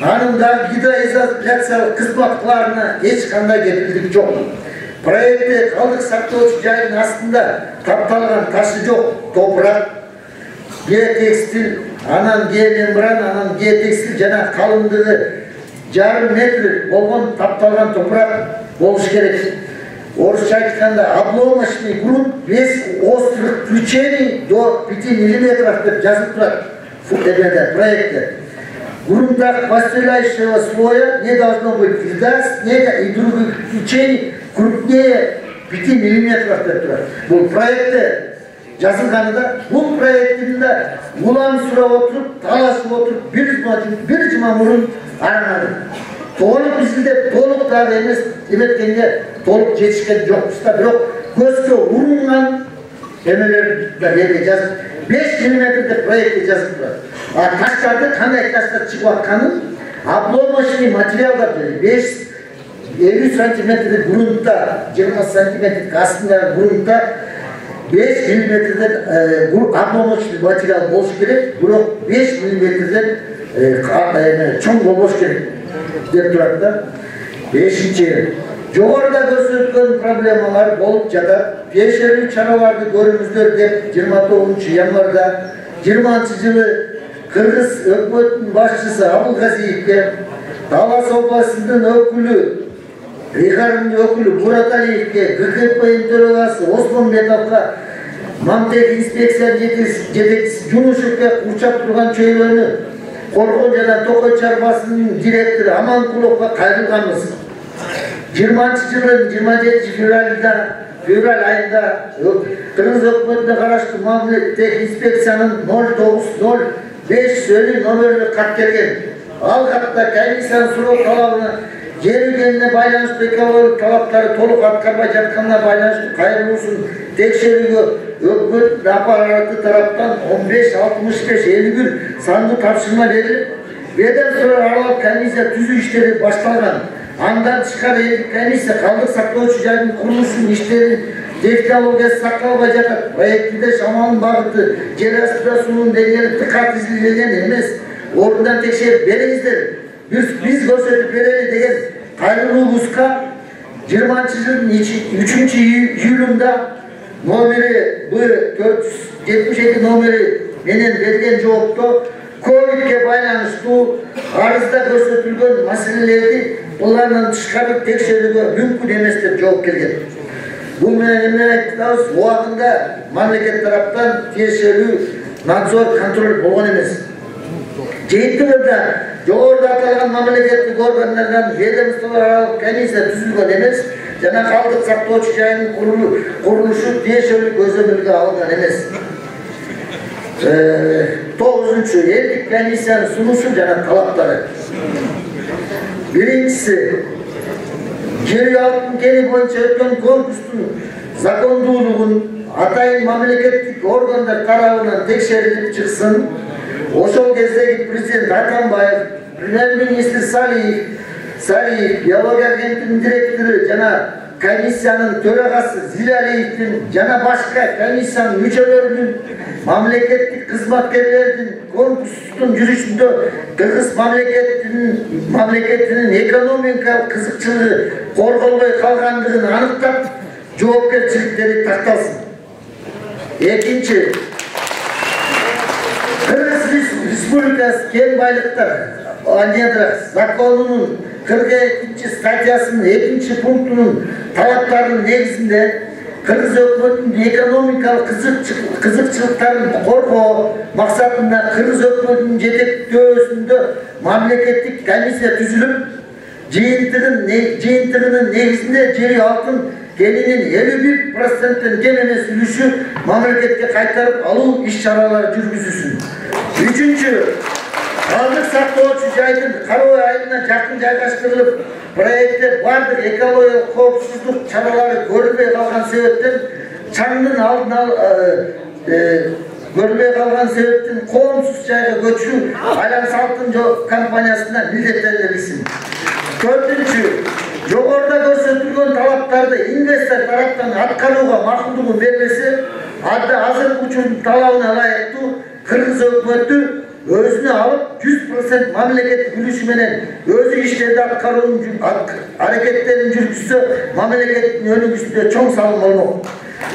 анын дагы гидроизоляциялык кызматкаларына эч кандай кепилдик жок. Проектте калдык сактоочу жайдын астында тапталган ташы жок топурак, геотекстиль, анан геомембрана, анан геотекстиль жана калыңдыгы 1,5 метр болгон тапталган топурак болуш керек. Орусча айтканда обломочный грунт без острых включений до 5 мм деп жазып турат проектте. Грунта постреляющего слоя не должно быть льда, снега и других включений крупнее 5 мм деп турат. Бул проектте жазылганында, бул проектинде улам сурап отуруп, талашып отуруп, бир жума мурун араңады. Толук изилдеп, толук дагы эмес, эметкенге толук жетишкен жокпуз да, бирок көзгө урунган эмелер да жерге жазып, 5 мм деп проектте жазып турат. Таштарды кандай таштар чыгып атканын, обломочный материалдар 50 см грунтта, 20 см астындагы грунтта 5 мм обломочный материал болуш керек, бирок 5 мм чоң болбош керек деп турат да. 5-нчи, Жогоруда көрсөткөн проблемалар болуп жатат. Тиешелүү чараларды көрүңүздөр деп 29-январда 20-жылы Кыргыз өкмөтүнүн башчысы Абылгазиевке, Талас областынын өкүлү Рихардын өкүлү Бураталиевке, ГКП төрагасы Осмонбетовго, Мамтек инспекция жетекчиси Жунушевке курчап турган чөйрөнү коргоо жана Токой чарбасынын директору Аманкуловго кайрылганбыз. 20-жылдын 27 февраль айында Кыргыз өкмөтүнө караштуу Мамтек инспекциянын 0905 номерлүү кат келген. Ал катта комиссиянын суроо талабына жер үгөнүнө байланыштуу экологиялык талаптары толук аткарбай жатканына байланыштуу кайрылуусун текшерүүгө өкмөт аппараты тараптан 15-65-51 сандуу тапшырма берилип, ведомство аралык комиссия түзүү иштери башталган. Андан тышкары элдик комиссия калдык сактоочу жайдын курулушунун иштерин технологиясы сакталбай жатат. Проектиде шамалдын багыты, жер астында суунун деңгээли тыкат изилген эмес. Ордундан текшерип бериңиздер. Biz көрсөтүп берели деген кайрылуубузга 20-жылдын 3-июлунда номери B472 номери менен берген жоопто ковидке байланыштуу арызда көрсөтүлгөн маселелерди булардан тышкары текшерүүгө мүмкүн эмес деп жооп келген. Бул менен эмне айтабыз? Убагында мамлекет тараптан тиешелүү надзор, контроль болгон эмес. Жыйынтыгында жогоруда аталган мамлекеттик органдардан ведомстволор аралык комиссия түзүлгөн эмес, жана калдык сактоочу жайынын курулушу тиешелүү көзөмөлгө алынган эмес. 9-чу элдик комиссиянын сунушу жана талаптары. Биринчиси, жер алтын кени боюнча өткөн конкурстун закондуулугун атайын мамлекеттик органдар тарабынан текшерилип чыксын. Ошол кездеги президент Атамбаев, премьер-министр Сариев, биология агенттигинин директору жана комиссиянын төрагасы Зилалиевдин жана башка комиссиянын мүчөлөрүнүн мамлекеттик кызматкерлердин конкурстун жүрүшүндө Кыргыз мамлекетинин экономикалык кызыкчылыгы корголбой калгандыгын аныктап, жоопкерчиликтери такталсын. Экинчи, Кыргыз Республикасы кен байлыктар законунун 42 статьясынын 2 пунктунун талаптарынын негизинде Кыргыз өкмөтүнүн экономикалык кызыкчылыктарын коргоо максатында Кыргыз өкмөтүнүн жетектөөсүндө мамлекеттик комиссия түзүлүп, жыйынтыгынын негизинде жер алтын кенинин 51%тен кем эмес үлүшү мамлекетке кайтарып алуу иш-чаралары жүргүзүлсүн. Үчүнчү, калдык сактоочу жайдын Кароо айылына жакын жайгаштырылып, проектте бардык экологиялык коопсуздук чаралары көрүлбөй калган себептен чаңдын коомсуз жайга көчүү Айлан Салтын компаниясына милдеттендирилсин. Төртүнчү, жогоруда көрсөтүлгөн талаптарды инвестор тараптан аткарууга макулдугун бербесе, азыркы учурдун талабына ылайыктуу Кыргыз өкмөтү өзүнө алып 100% мамлекеттик үлүшү менен өзү иштерди аткаруунун аракеттерин жүргүзсө, мамлекеттин өнүгүүсүнө чоң салым болмок.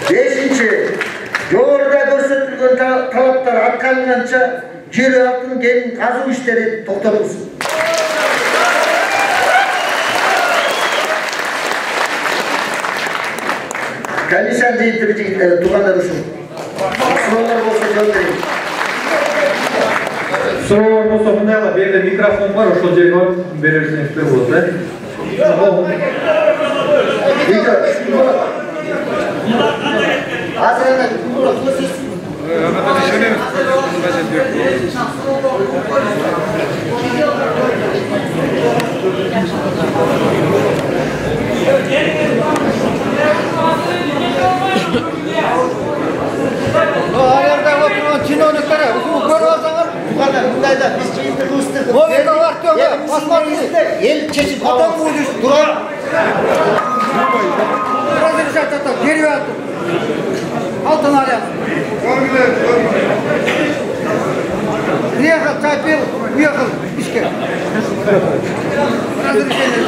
Бешинчи, жогоруда көрсөтүлгөн талаптар аткарылганча жер алтын кенин казуу иштери токтотулсун. Комиссия жыйынтыгы туугандар ушул. Суроолор болсо жооп бериңиз. Суроолор болсо мындайла, берде микрофон бар, ошол жерге барып берерсиңиздер болот, да? Ayarda oturan чиновниктер, ушуну көрүп алсаңар, мындайда биз жыйынтыгыбызды логика бар төбө, басмаңыздар. Эл чечип потом будешь тура. Разрешать это вперед. Алтын алят. Приехал, чай пил, уехал, ишке. Разрешение.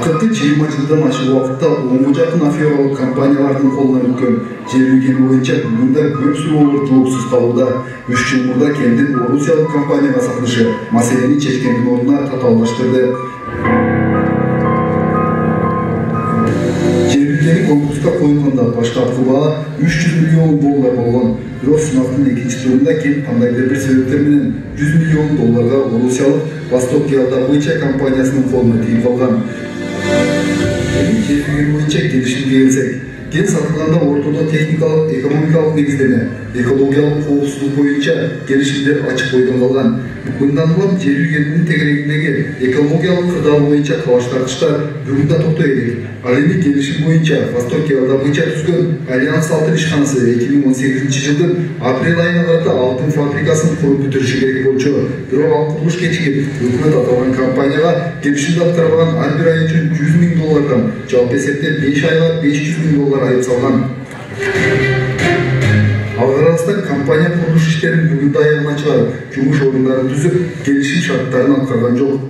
Акыркы 20 жылдан ашык убакытта 10 жакын афералык компаниялардын колуна өткөн жер ийгени боюнча бүгүндө көп суроолор жоопсуз калууда. 3 жыл мурда кендин орусиялык компанияга сатылышы маселени чечкендин ордуна татаалдаштырды. Жер ийгени конкурска коюлганда баштапкы баа 300 миллион доллар болгон. Бирок сынактын экинчи турунда кен кандайдыр бир себептер менен 100 миллион долларга орусиялык Восток Ялдабыча компаниясынын колуна тийип калган. Жер ийгени боюнча келишимге келсек, кен сатылганда ортодо техникалык, экономикалык негиздеме, экологиялык коопсуздук боюнча келишимдер ачык бойдон калган. Мындан улам жер ийгенинин тегерегиндеги экологиялык кырдаал боюнча талаш тартыштар бүгүн да токтой элек. Ал эми келишим боюнча Восток Ялдабыча түзгөн Альянс алтын ишканасы 2018 жылдын апрель айына карата алтын фабрикасын куруп бүтүрүшү керек болчу. Бирок ал курулуш кечигип, өкмөт аталган компанияга келишимди аткарбаган ар бир ай үчүн 100 миң доллардан, жалпы эсепте 5 айга 500 миң доллар айып салган. Ал Кыргызстан компания курулуш иштерин бүгүн да аягына чыгарып, жумуш орундарын түзүп, келишим шарттарын аткарган жок.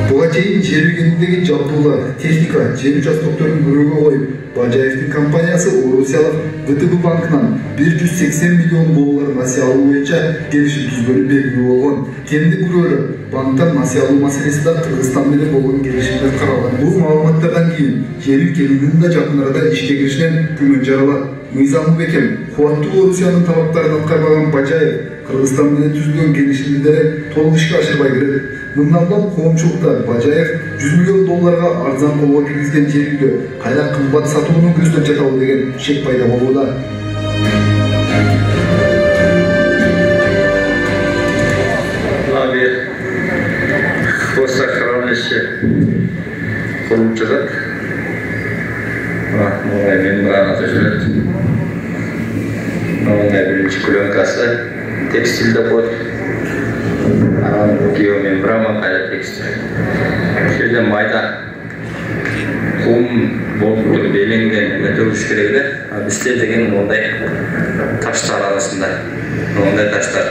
Буга чейин жер ийгенидеги жабдуулар, техника, жер участокторун көрүүгө коюп, Бажаевдин компаниясы Орусиялык ВТБ банкынан 180 миллион доллар насыя алуу боюнча келишим түзгөнү белгилүү болгон. Кенди күрөөлөр банктан насыя алуу маселеси да Кыргызстан менен болгон келишимде каралган. Бул маалыматтардан кийин жер ийгенинин да жакын арада ишке киришинен күмөн жаралат. Мыйзамы бекем, кубаттуу Орусиянын талаптарын аткарбаган Бажаев Кыргызстан менен түзүлгөн келишимдерди толук ишке ашырбай кирет. Мындан улам коомчулукта Бажаев 100 миллион долларга арзан колго киргизген жер үйдү кайда кымбат сатууну көздөп жатабы деген шек пайда болууда. Хвостохранилище куруп жатат. Мембрана түзүлөт. Биринчи пленкасы текстилде болот. Геомембрана кайда текстиль. Жерде майда кум болуп туруп эленген металлургия керек эле. Бизде деген мондай таштар арасында. Мондай таштар.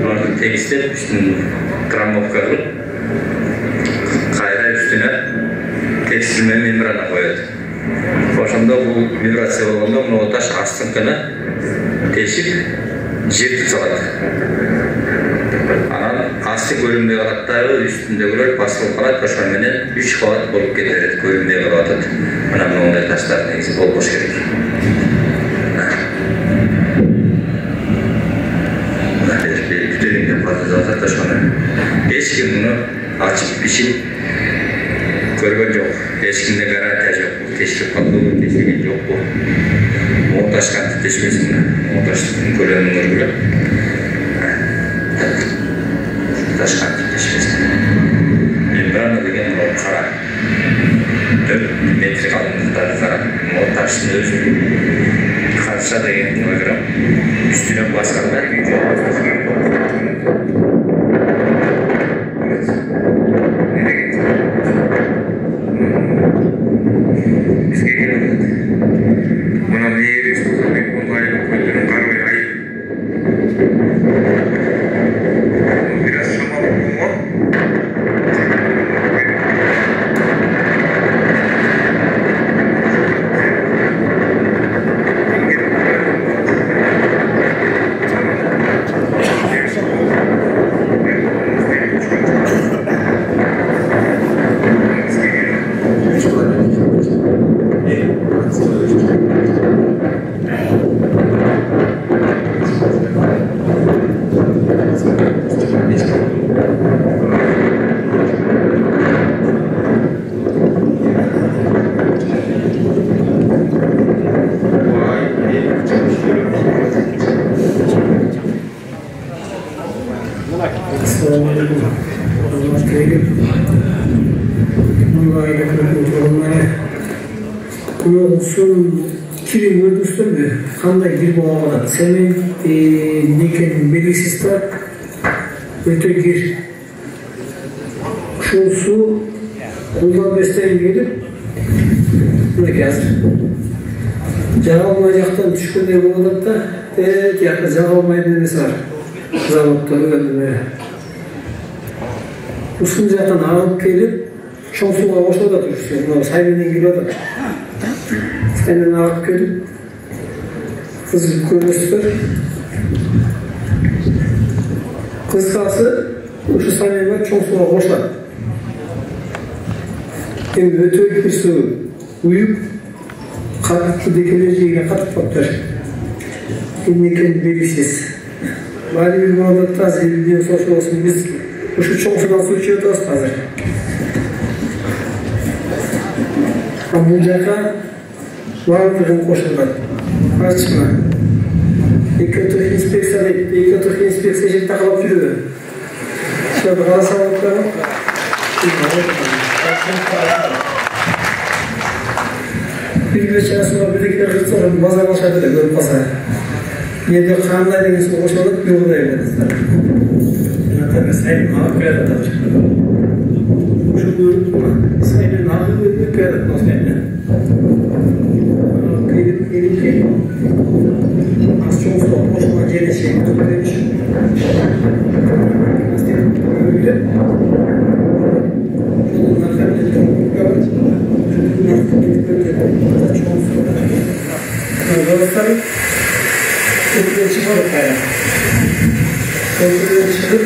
Аларды тегистеп, үстүн граммовка кылып, кайра үстүнө текстиль менен мембрана коет. Ошондо бул вибрация болгондо могу таш астыңкыны тешип жертип салат. Анан асты көрүнбөй калат дагы, үстүндөгүлөр басылып калат, ошол менен 3 кабат болуп кетет, көрүнбөй калып атат. Мына мондай таштар негизи болбош керек. Эч ким муну ачып бишип көргөн жок. Эч кимде гарантия жок. Тешип калуу тешиген жок бу. Монтаждан тешмесин. Монтаждын көлөмүн көргүлө. Ташкан тешмесин. Мембрана деген кара. 4 метр калыңдыктагы кара. Монтаждын өзү канча деген килограмм. Үстүнө басканда Kirim öldürsün kандай bir boğalar, senin nekenin belirsiz de öte gir. Şu su kuldan besleyin gelip böyle hazır. Cağalmayacaktan düşkünde boğalar da cağalmayın demesi var. Zavatları öldürmeye. ушул жактан агып келип чоң сууга кошуп атат ушу мына сай менен кирип атат. Сай менен агып келип кыз көрүнүштөр. Кыскасы ушу сай менен чоң сууга кошулат. Эми өтө бир суу уюп катты декелер жейге катып калыптыр. Эмне экенин белгисиз. Баары бир модатта зелден сошолсун биз ушу чоң суудан суу ичип атабыз азыр. Бул жака баардыгын кошулган. Карачкына. Экотух инспекция дейт. Экотух инспекция жер такалап жүрүбү. Шуну караса болот. Bir geçen sonra birlikte hırsızlar bazen aşağıda da görüp basa. Yedi kanlar denizine koşmadık yolda evlenizler. Tabii sayın ağır kıyada tabii. Şu buyurdu mu? Sayın ağır kıyada nasıl evlen? Gelip. Az çok soğuk boşuma geri şey tutmuş. Öyle. Bunlar tabii çok evet. Dostlarım, köprüye çıkmadık hala. Köprüye çıkıp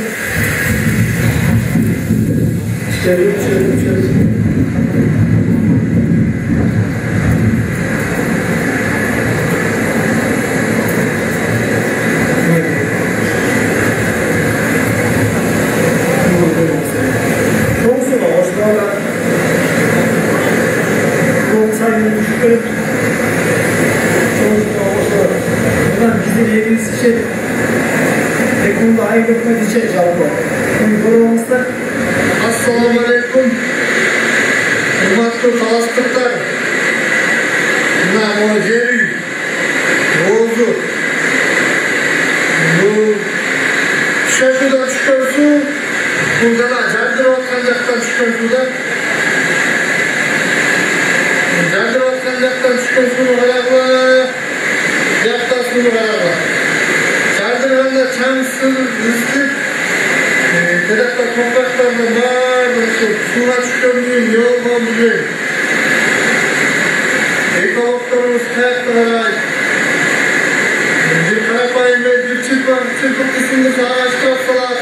çıkarıp. Çok sonra hoşlarla sayını düşürüp buradan bizim yerimiz için tekunda ayrılmak için cevap var. Uygulamamızda Assalamu alaikum. Hurmatlı Talastıklar. Buna mojeri, bozu. Bu şaşıdan çıkan su, burada da cardırvat kancaktan çıkan suda. Cardırvat kancaktan çıkan sunu ayakla, yakta sunu ayakla. Cardırvanda çamsız, rızkık, Terakta topraklarında bağırır, suya çıkıyorum, yolma bugün. Ekologlarımız kayaklara ait. Bir karapayın ve bir çırpık kısmını sağa çıkartsalar.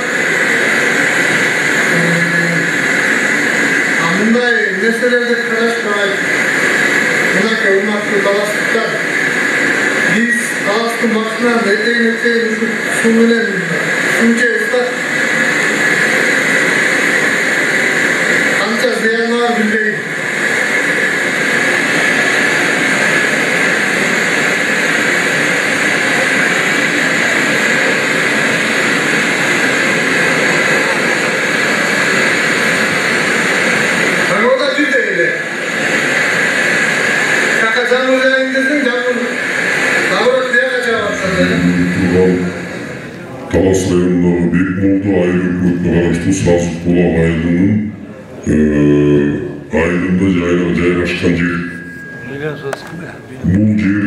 Bunday meselelerde karışmayın. Buna kavurmaklı Talastıklar. Biz Talastık maksimum eteğin suyuyla suyuca ıslat. Anca ziyanlar bilmeyin. Talas rayonunдағы Бекмолды айыл өкіметіне қарашты Сазық Бұлақ айылының айылында жайғашқан жер. Бұл жер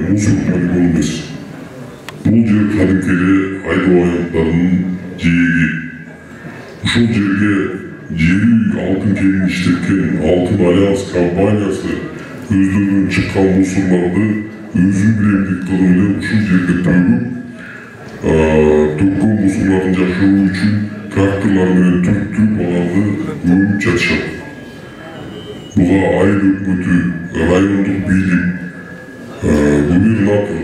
мусор полигон емес. Бұл жер кәдімгідей айдау аяқтарының жиегі. Ушул жерге жері алтын кенін іштеткен Алтын Альянс компаниясы өздерінен шыққан мусорларды өзін білемдік қылып ушул жерге төгіп төккен мусорларын жашыруу үчүн тракторлар менен түрттүп аларды өнүп жатышат. Буга айыл өкмөтү, райондук бийлик, губернатор,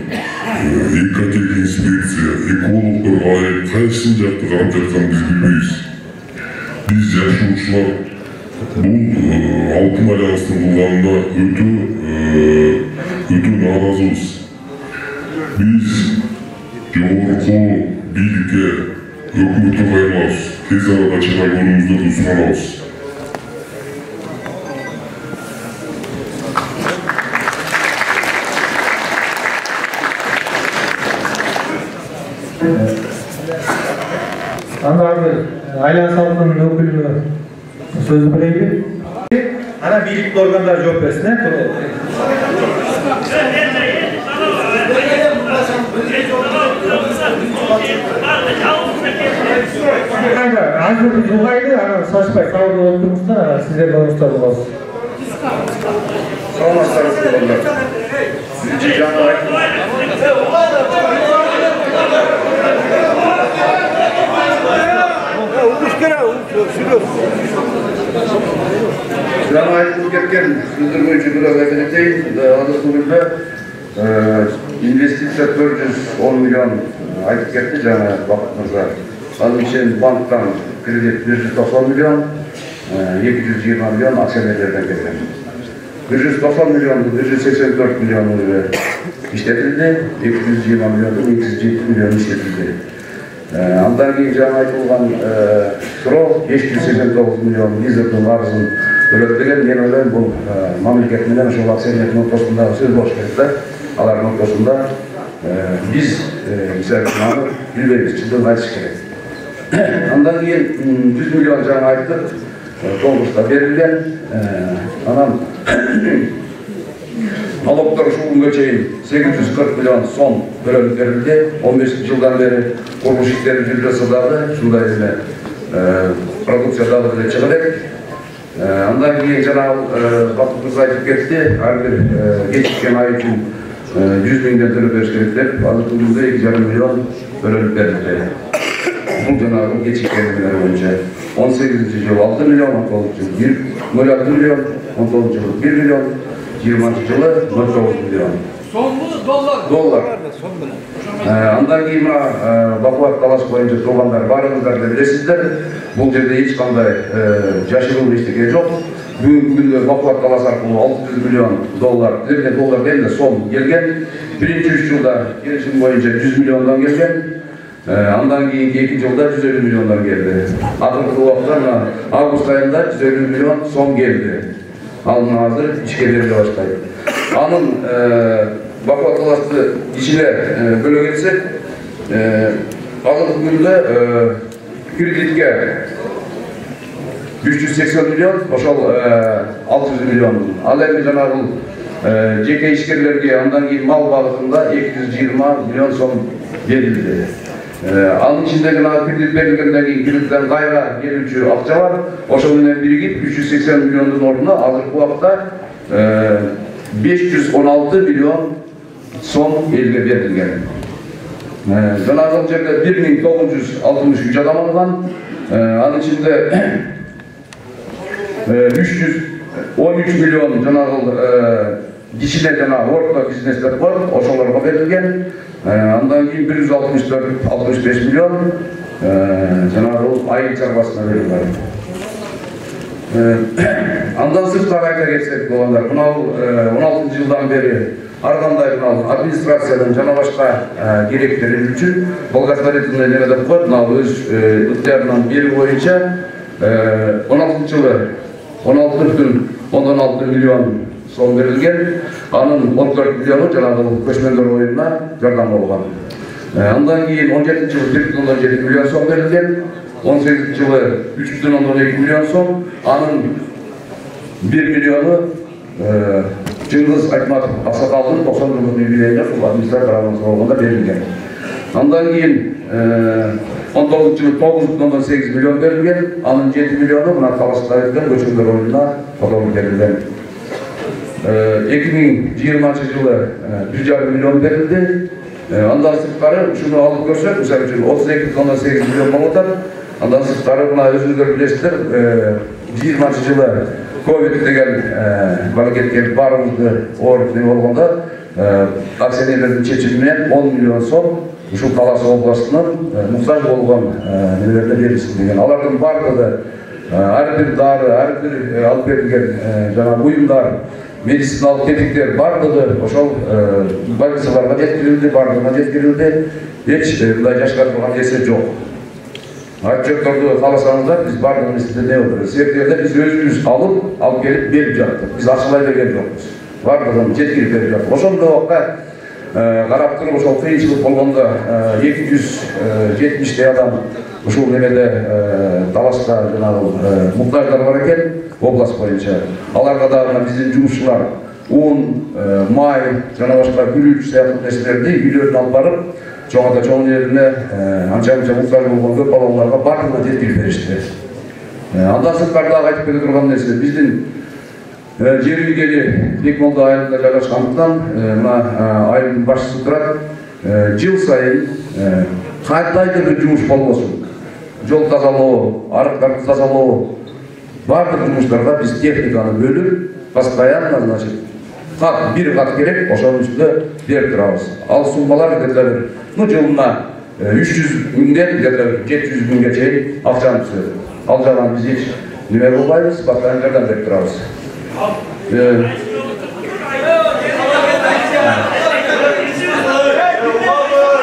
экотех инспекция, экологдор кайсыл жакты карап жатканын биз билбейбиз. Биз жашоочулар бул Алтын Альянстын кылганына өтө нааразыбыз. Биз жогорку бийликке өкмөткө кайрылабыз. Тез арада чыга көрүүңүздөрдү суранабыз. Андарды айлан салытының өкіліне сөз білейді. Ана билікті органдар жооп берсін, Azыр жылғайды, шашпай сауды отырмыздар, сіздер болыңыздар боласыз. Саламатсыздар болғандар. Жаңа айтылып кеткен сөздер бойынша biraz айтып өтейін. Республикада инвестиция 410 миллион айтып кетті жаңа Бақыт мырза. Ал үшін банктан кредит 190 миллион, 220 миллион акционерлерден келген. 190 миллионды 184 миллион işletildi, 220 миллионды 207 миллион işletildi. Андан кейін жаңа айтылған сұрау 589 миллион визаның арызын төлеп деген, мен ойлаймын бұл мемлекетімен ошол акционерлердің ортасындағы сөз болуш керек да. Алардын ортасында биз мисалы үчүн билбейбиз, чындыгын айтыш керек. Андан кейін 100 миллион жаңа айттык, конкурста берилген. Анан налогтор ушул күнгө чейин 840 миллион сом бөлүнүп берилди. 15 жылдан бери курулуш иштери жүрүп жатса ушундай эле продукция дагы деле чыга элек. Андан кейін жаңағы Бақыт мырза айтып кетті, әрбір кечиккен ай үшін 100 миңден төлеп беріш керек деп, азыркы күндө 2,5 миллион бөлініп берілді. Бұл жаңағы кечиккендер бойынша 18 жыл 6 миллион, 19 жыл 0,6 миллион, 19 жыл 1 миллион, 20 жылы 0,9 миллион. Доллар. Андан кейін бақуат талаш бойынша тұрғандар барыңыздар деп білесіздер. Бұл жерде ешқандай жашыруын ештеңе жоқ. Бүгінгі күнде бақуат талаш арқылы 600 миллион доллар, доллар енді сом келген. Бірінші 3 жылда келісім бойынша 100 миллиондан келген. Андан кейін 2 жылда 150 миллиондан келді. Ақырғы уақытта август айында 150 миллион сом келді. Ал азыр ішке беріле баштайды. Анын бақуат талашты ішіне бөле келсек, азыркы күндө кредитке 380 миллион, ошол 600 миллион. Ал эми жанагы жеке ишкерлерге андан кийин мал багытында 220 миллион сом берилди. Анын ичиндеги кредит берилгенден кийин кредиттен кайра келүүчү акча бар. Ошол менен биригип 380 миллиондун ордуна азыркы убакта 516 миллион сом элге берилген. Жанагы жерде 1963 адам алган. Анын ичинде 313 миллион жанагы кичине жана орто бизнестер бар, ошолорго берилген. Андан кийин 164-65 миллион жанагы айыл чарбасына берилген. Андан сырткары айта кетсек болгондар, мынау 16 жылдан бери ар кандай администрациядан жана башка керектери үчүн болгосварительный неме деп коет, өз ыктыярынан берүү боюнча 16 жылы 16,16 миллион сом берилген. Анын 14 миллиону жанагы көчмөндөр оюна жардам болгон. Андан кийин 17 жылы 1,17 миллион сом берилген. 18 жылы 3,12 миллион сом, анын 1 миллиону Чыңгыз Айтматов Аксакалдын 90 жылдык юбилейине ушул администрацияларыбыз болгондо берилген. Андан кийин 19 жылы 9,8 миллион берилген, анын 7 миллиону мына талашта өткөн көчмөндөр оюна которуп берилген. 2020 жылы 1,5 миллион берилди. Андан сырткары ушуну алып көрсөк, мисалы үчүн 32,8 миллион болуп атат. Андан сырткары мына өзүңүздөр билесиздер, 20 жылы ковид деген балакетке баарыбызды ооруп не болгондо акционерлердин чечими менен 10 миллион сом ушул Талас областынын муктаж болгон нелерге берилсин деген. Алардын баардыгы ар бир дары, ар бир алып берилген жана буюмдар, медициналык тетиктер баардыгы ошол больницаларга жеткирилди, баардыгына жеткирилди. Эч мындай жашкартылган нерсе жок. Отчетторду кааласаңыздар, биз баардыгыбызды не болду? Себептерде биз өзүбүз алып келип берип жаттык. Биз акчалай берген жокпуз. Баардыгын жеткирип берип жаттык. Ошондой убакта карап туруп ошол кыйынчылык болгондо 270 адам ушул немеде Таласта жанагы муктаждар бар экен, область боюнча. Аларга дагы биздин жумушчулар un, may, jana başka gülüç siyasi nesilerdi үйлеріне алып барып, жоғарыда жоғын жеріне анша-мұнша мұқтаж болған көп балаларға барлығына жеткізіп берішті. Андан сырттардағы айтып келе тұрған нәрсе, біздің жер үйгені Бекмолда айылында жайғашқандықтан, мына айылдың басшысы тұрады, жыл сайын қайдайды бір жұмыс болмасын. Жол тазалау, арықтарды тазалау, барлық жұмыстарға біз техниканы бөліп, постоянно, значит, bir kat gerek, oşanın üstünde berip turabız. Al summalar dediler, жылына 300 günden dediler, 700 günge çeyin akşam түседі. Al jalan biz hiç nime bolmayız, başka yerden berip turabız.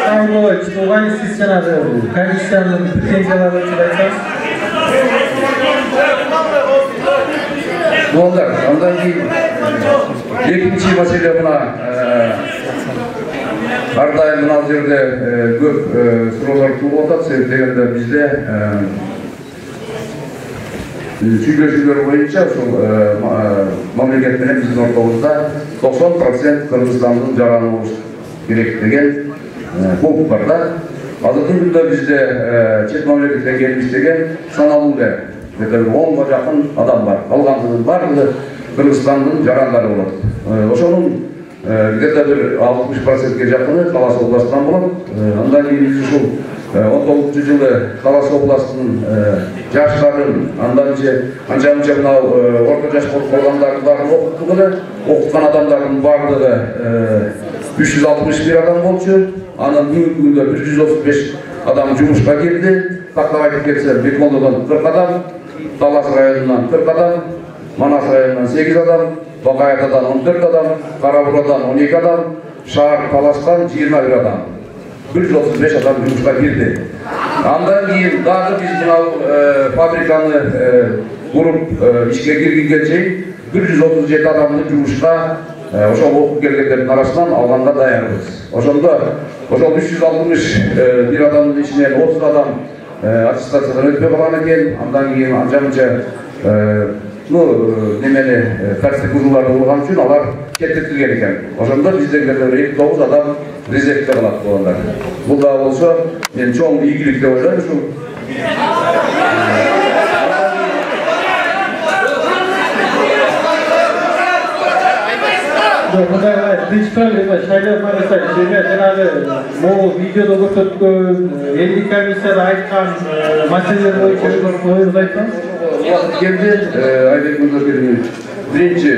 Sayın Çiğdem, siz жаңағы комиссияның претензиялары жайлы айтсаңыз. Onlar, ondan кейін екінші мәселе мына әрдайым мына жерде көп сұраулар туып жатады. Себеп дегенде бізде сөйлесулер бойынша сол мемлекет менен біздің ортамызда 90% Қырғызстанның жараны болуш керек деген пункт бар да. Азыркы күндө бізде чет мемлекеттен келmiş деген саналуу эле 10-га жакын адам бар. Калгандынын барлыгы Кыргызстандын жарандары болот. Ошонун где-то bir 60%ге жакыны Талас областынан болот. Андан кийин биз ушул 19-жылы Талас областынын жаштарын, анданча анча-мынча мынау орто жаш болуп калгандардын баарын окуттук эле. Окуткан адамдардын баардыгы 361 адам болчу. Анын бүгүнкү күндө 135 адам жумушка кирди. Тактап айтып кетсе, Бекмолдодон 40 адам, Талас районунан 40 адам, Манас районунан 8 адам, Бакаятадан 14 адам, Карабурадан 12 адам, Шаар Таластан 21 адам. 135 адам жұмысқа кирди. Андан кийин дагы биз мынау фабриканы куруп ишке киргенге чейин 137 адамды жұмышқа ошол окуп келгендердин арасынан алганга даярбыз. Ошондо ошол 361 адамдын ичинен 30 адам аттестациядан өтпөй калган экен. Андан кийин анча-мынча немени тартип бузууларды кылган үчүн алар кеттетилген экен. Ошондо биздегилер 29 адам резервде калат болгондар. Бул да болсо мен чоң ийгилик деп ойлойм. Ушул видеода көрсөткөн, элдик комиссияда айткан маселелер боюнча ойуңузду айтсаңыз. Келди, Айбек Мырзакелдинович. Биринчи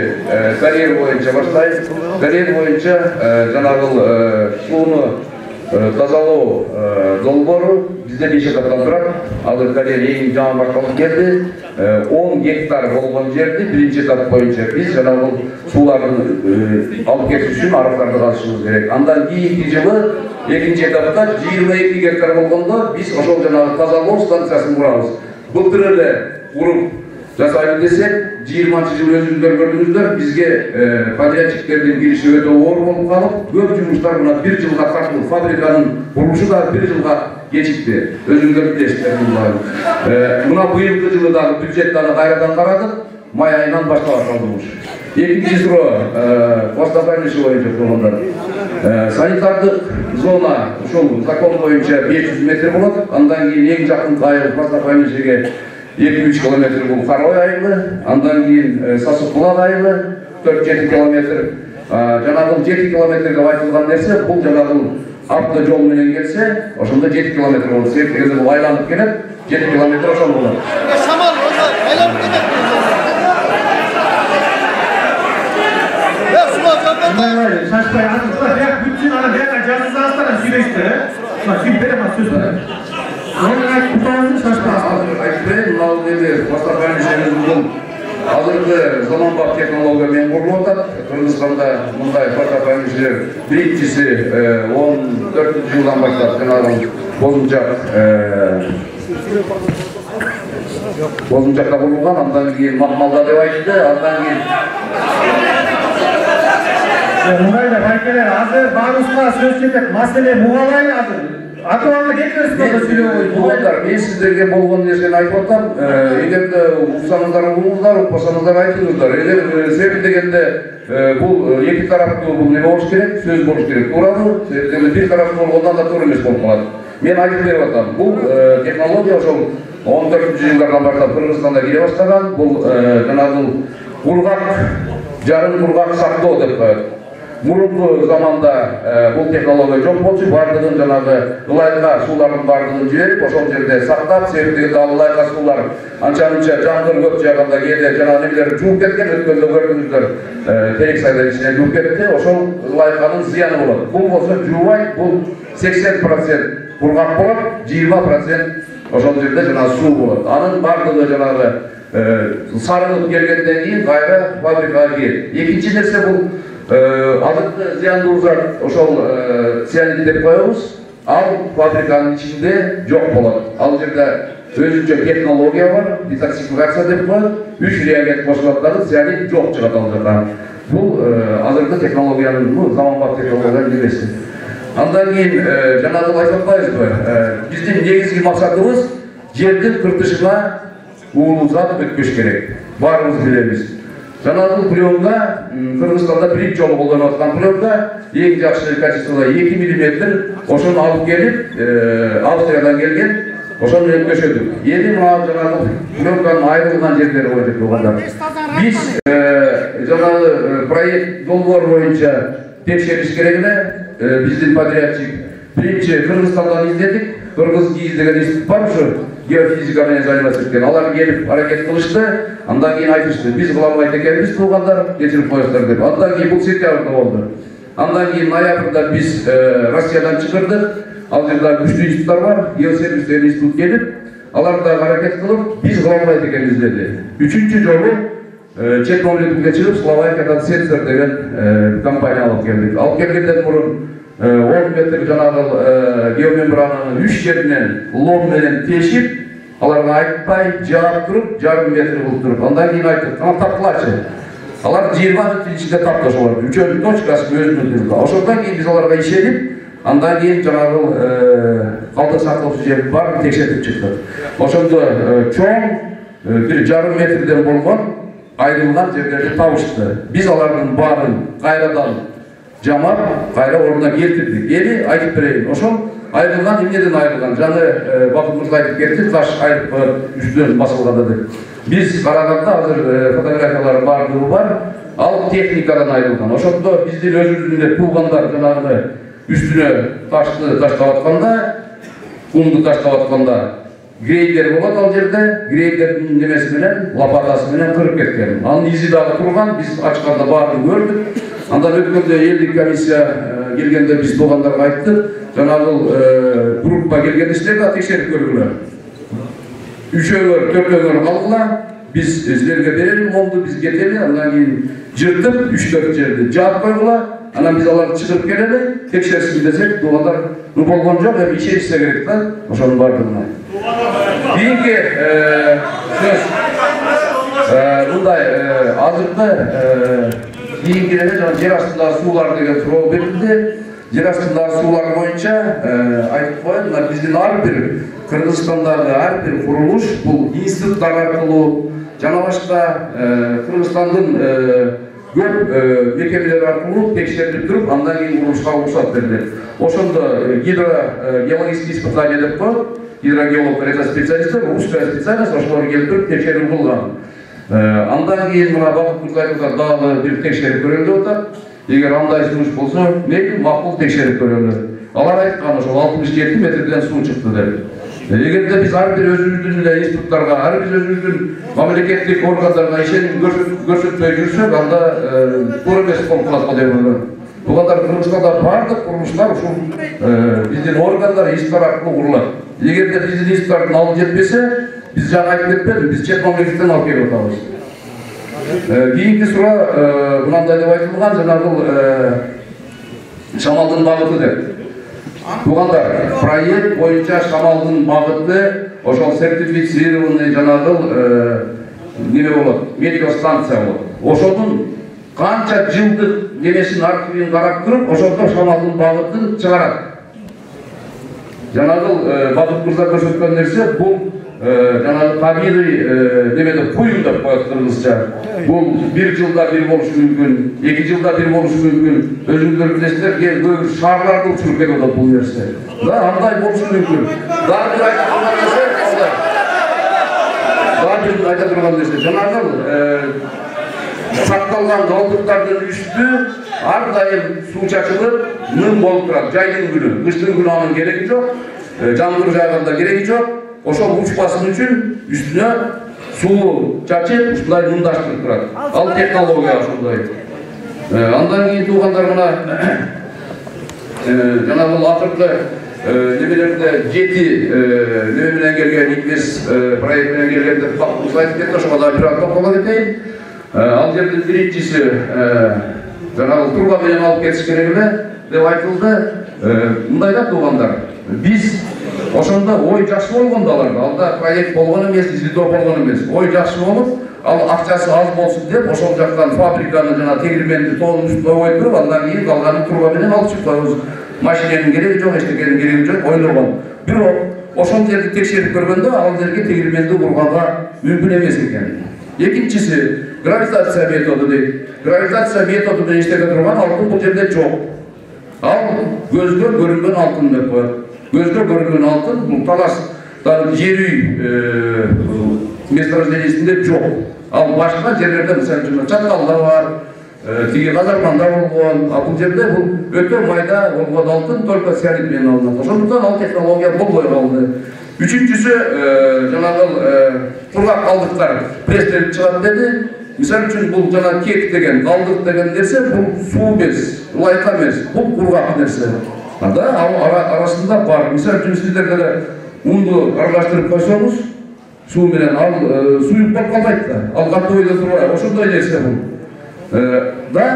карьер боюнча баштайт. Карьер боюнча жанагы сууну тазалоо долбоору бизде 5 этаптан турат. Ал карьер эң жаңы башталып келди. 10 гектар болгон жерди биринчи этап боюнча биз жанагы суулардын алып кетиш үчүн арыктарды казышыбыз керек. Андан кийинки жылы экинчи этапта 22 гектар болгондо биз ошол жанагы тазалоо станциясын курабыз. Былтыр эле куруп жасайын десек, 20-жылы өзүңүздөр көрдүңүздөр, бизге подрядчиктердин кириши өтө оор болуп калып, көп жумуштар мына 1 жылга тартылып, фабриканын курулушу да 1 жылга кечикти. Өзүңүздөр билесиздер муну. Мына быйылкы жылы дагы бюджеттаны кайрадан карадык, май айынан башталат жумуш. Экинчи суроо постапайнышы боюнча болгондор. Санитардык зона ушул закон боюнча 500 метр болот. Андан кийин эң жакын айыл постапайнышыга 2-3 километр бул Карой айылы, андан кийин Сасыкбулак айылы 4-7 километр. Жанагы 7 километрге айтылган нерсе бул жанагы автожол менен келсе, ошондо 7 километр болот. Себеп дегенде бул айланып келет, 7 километр ошол болот. Шамал айланып келет. Шашпай атып, бияк бүтүн аны бияка жазылсаңыздар, сүйлөйсүздөр, Şimdi benim sözüm. Aynen kurtarın şaşmaz. Айтпайын, мынау неме бастапан жерimiz бүгін азыркы заманбап технологиямен курулуп атат. Кыргызстанда мындай бастапан жер биринчиси 14-жылдан баштап жанагы Бозумжакта курулган, андан кийин Макмалда деп айтты, андан кийин Мындай да байкелер азыр баарыбызга сөз кетет. Маселе мугалай азыр. Аталарды кеткенсіз бе сөйлеп Туугандар, мен сиздерге болгон нерсени айтып атам. Эгерде уксаңыздар угуңуздар, укпасаңыздар айтыңыздар. Эгер себеп дегенде бул эки тараптуу бул неме болуш керек, сөз болуш керек. Туурабы? Себеп дегенде бир тараптуу болгондо анда туура эмес болуп калат. Мен айтып берип атам. Бул технология ошол 14-жылдардан баштап Кыргызстанда келе баштаган. Бул жанагы кургак, жарым кургак сактоо деп коет. Мурунку заманда бул технология жок болчу, бардыгын жанагы ылайга суулардын бардыгын жиберип, ошол жерде сактап, себеп дегенде ал ылайга суулар анча-мынча жамгыр көп жааганда кээде жанагы немелер жууп кеткен, өткөндө көрдүңүздөр, терек сайдар ичине жууп кетти, ошол ылайганын зыяны болот. Бул болсо жуубайт, бул 80% кургак болот, 20% ошол жерде жанагы суу болот. Анын бардыгы жанагы сарылып келгенден кийин кайра фабрикага кирет. Экинчи нерсе бул азыркы зыяндуу зат ошол цианид деп коебуз. Ал фабриканын ичинде жок болот. Ал жерде өзүнчө технология бар, детоксификация деп коет. 3 реагент кошулат дагы цианид жок чыгат ал жакка. Бул азыркы технологиянын, заманбап технологиянын нерси. Андан кийин жанагы айтып атпайбызбы? Биздин негизги максатыбыз жердин кыртышына уулуу зат өткөш керек. Баарыбыз билебиз. Жанагы пленка Кыргызстанда биринчи жолу колдонуп аткан пленка эң жакшы качестводо 2 мм ошону алып келип Австриядан келген, ошону өткөшөдүк. Эми мына жанагы пленканын айрылган жерлери бар болгондар. Биз жанагы проект долбоор боюнча текшериш керек эле, биздин подрядчик биринчи Кыргызстандан издедик. Кыргыз ГИИЗ деген институт бар, ушу геофизика менен заниматься эткен. Алар келип аракет кылышты, андан кийин айтышты, биз кыла албайт экенбиз, туугандар, кечирип коесуздар деп. Андан кийин бул сентябрда болду. Андан кийин ноябрда биз Россиядан чыгырдык. Ал жерде күчтүү институттар бар, геосервис деген институт келип, алар да аракет кылып, биз кыла албайт экенбиз деди. Үчүнчү жолу чет мамлекетке чыгып, Словакиядан Сенсор деген компания алып келдик. Алып келгенден мурун 10 метр жанагы геомембрананы 3 жеринен лом менен тешип, аларга айтпай, жаап туруп, жарым метр кылып туруп, андан кийин айттык, ана таптылачы. Алар 20 мүнөттүн ичинде тапты ошолор. Үчөөнүн точкасы өзүнүн. Ошондон кийин биз аларга ишенип, андан кийин жанагы калдык сактоочу жерди баарын текшертип чыктык. Ошондо чоң бир жарым метрден болгон айрылган жерлерди табышты. Биз алардын баарын кайрадан жамап, кайра ордуна келтирдик. Эми айтып берейин, ошол айрылган эмнеден айрылган? Жаны Бакыт Мырза айтып кетти, таш айрып үстүнөн басылган деп. Биз караганда азыр фотографиялар бардыгы бар, ал техникадан айрылган. Ошондо биздин өзүбүздүн туугандар жанагы үстүнө ташты таштап атканда, кумду таштап атканда грейдер болот ал жерде, грейдердин немеси менен, лопатасы менен кырып кеткен. Анын изи дагы турган, биз ачканда баарын көрдүк. Андан өткөндө элдик комиссия келгенде биз туугандарга айттык, жанагы группа келгенде силер да текшерип көргүлө. Үчөөлөр, төртөөлөр калгыла, биз силерге берели момду, биз кетели, андан кийин жыртып 3-4 жерди жаап койгула, анан биз аларды чыгырып келели, текшерсин десек, туугандар болгон жок, эми ишенишсе керек да, ошонун бардыгына. Кийинки сөз мындай азыркы кийинкиде жана жер астындагы суулар деген суроо берилди. Жер астындагы суулар боюнча айтып коеюн, мына биздин ар бир Кыргызстандагы ар бир курулуш бул институттар аркылуу жана башка Кыргызстандын көп мекемелер аркылуу текшерилип туруп, андан кийин курулушка уруксат берилет. Ошондо гидрогеологический испытание деп коет, гидрогеолог это специалисттер, русская специальность, ошолор келтирип текшерип кылган. Андан кийин мына Бакыт Мырза дагы бир текшерип көрөлү деп атат. Эгер андай сунуш болсо, мейли макул текшерип көрөлү. Алар айткан ошол 67 метрден суу чыкты деп. Эгерде биз ар бир өзүбүздүн эле институттарга, ар бир өзүбүздүн мамлекеттик органдарга ишеним көрсөтпөй жүрсөк, анда туура эмес болуп калат го деп ойлойм. Туугандар, Кыргызстанда бардык курулуштар ушул биздин органдар, институттар аркылуу курулат. Эгерде биздин институттардын алып жетпесе, биз жаңа айтып кетпедим, биз чет мамлекеттен алып келип атабыз. Кийинки суроо мынандай деп айтылган, жанагы шамалдын багыты деп. Туугандар, проект боюнча шамалдын багыты ошол сертифицированный жанагы неме болот, метеостанция болот. Ошонун канча жылдык немесин архивин карап туруп, ошондо шамалдын багытын чыгарат. жанагы Бакыт мырза көрсөткөн нерсе бул жанагы табигый немеде куюм деп коет кыргызча. Бул 1 жылда бир болушу мүмкүн, 2 жылда бир болушу мүмкүн. Өзүңүздөр билесиздер, көбү шаарларды учуруп кетип атат бул нерсе. Да, андай болушу мүмкүн. Дагы бир айта турган нерсе, жанагы сакталган калдыктардын үстү ар дайым суу чачылып, ным болуп турат. Жайдын күнү, кыштын күнү анын кереги жок, жамгыр жааганда кереги жок. Ошол учпасын үчүн үстүнө суу чачып, ушундай нымдаштырып турат. Ал технология ошондой. Андан кийин туугандар мына жанагы акыркы немелерде 7 неме менен келген Инвес проект менен келген деп бактыбыз айтып кетти, ошого да бир токтоло кетейин. Ал жердин биринчиси жанагы труба менен алып кетиш керек эле деп айтылды. Мындай да туугандар, биз ошондо ой жакшы болгон да аларда, алда проект болгон эмес, изилдөө болгон эмес. Ой жакшы болуп, ал акчасы аз болсун деп ошол жактан фабриканы жана тегирменди тоонун үстүнө коюп туруп, андан кийин калганын труба менен алып чыгып коебуз. Машиненин кереги жок, эчтекенин кереги жок, ойлогон. Бирок ошол жерди текшерип көргөндө ал жерге тегирменди курганга мүмкүн эмес экен. Экинчиси гравитация методу дейт. Гравитация методу менен иштете турган алтын бул жерде жок. Ал көзгө көрүнгөн алтын деп коет. Көзгө көрүнгөн алтын бул талаштан жер үй месторождениесинде жок. Ал башка жерлерде, мисалы үчүн Чаткалда бар, тиги Казарманда болгон, бул жерде бул өтө майда болгон алтын только цианид менен алынат. Ошондуктан ал технология болбой калды. Үчүнчүсү жанагы кургак калдыктар пресстелип чыгат деди. Мисалы үчүн бул жана кек деген, калдык деген нерсе бул суу эмес, лайка эмес, бул кургак нерсе. Да, ал арасында бар. Мисалы үчүн сиздер деле унду аралаштырып койсоңуз, суу менен ал суюп болуп калбайт да. Ал катуу бойдо турбайт. Ошондой нерсе бул. Да,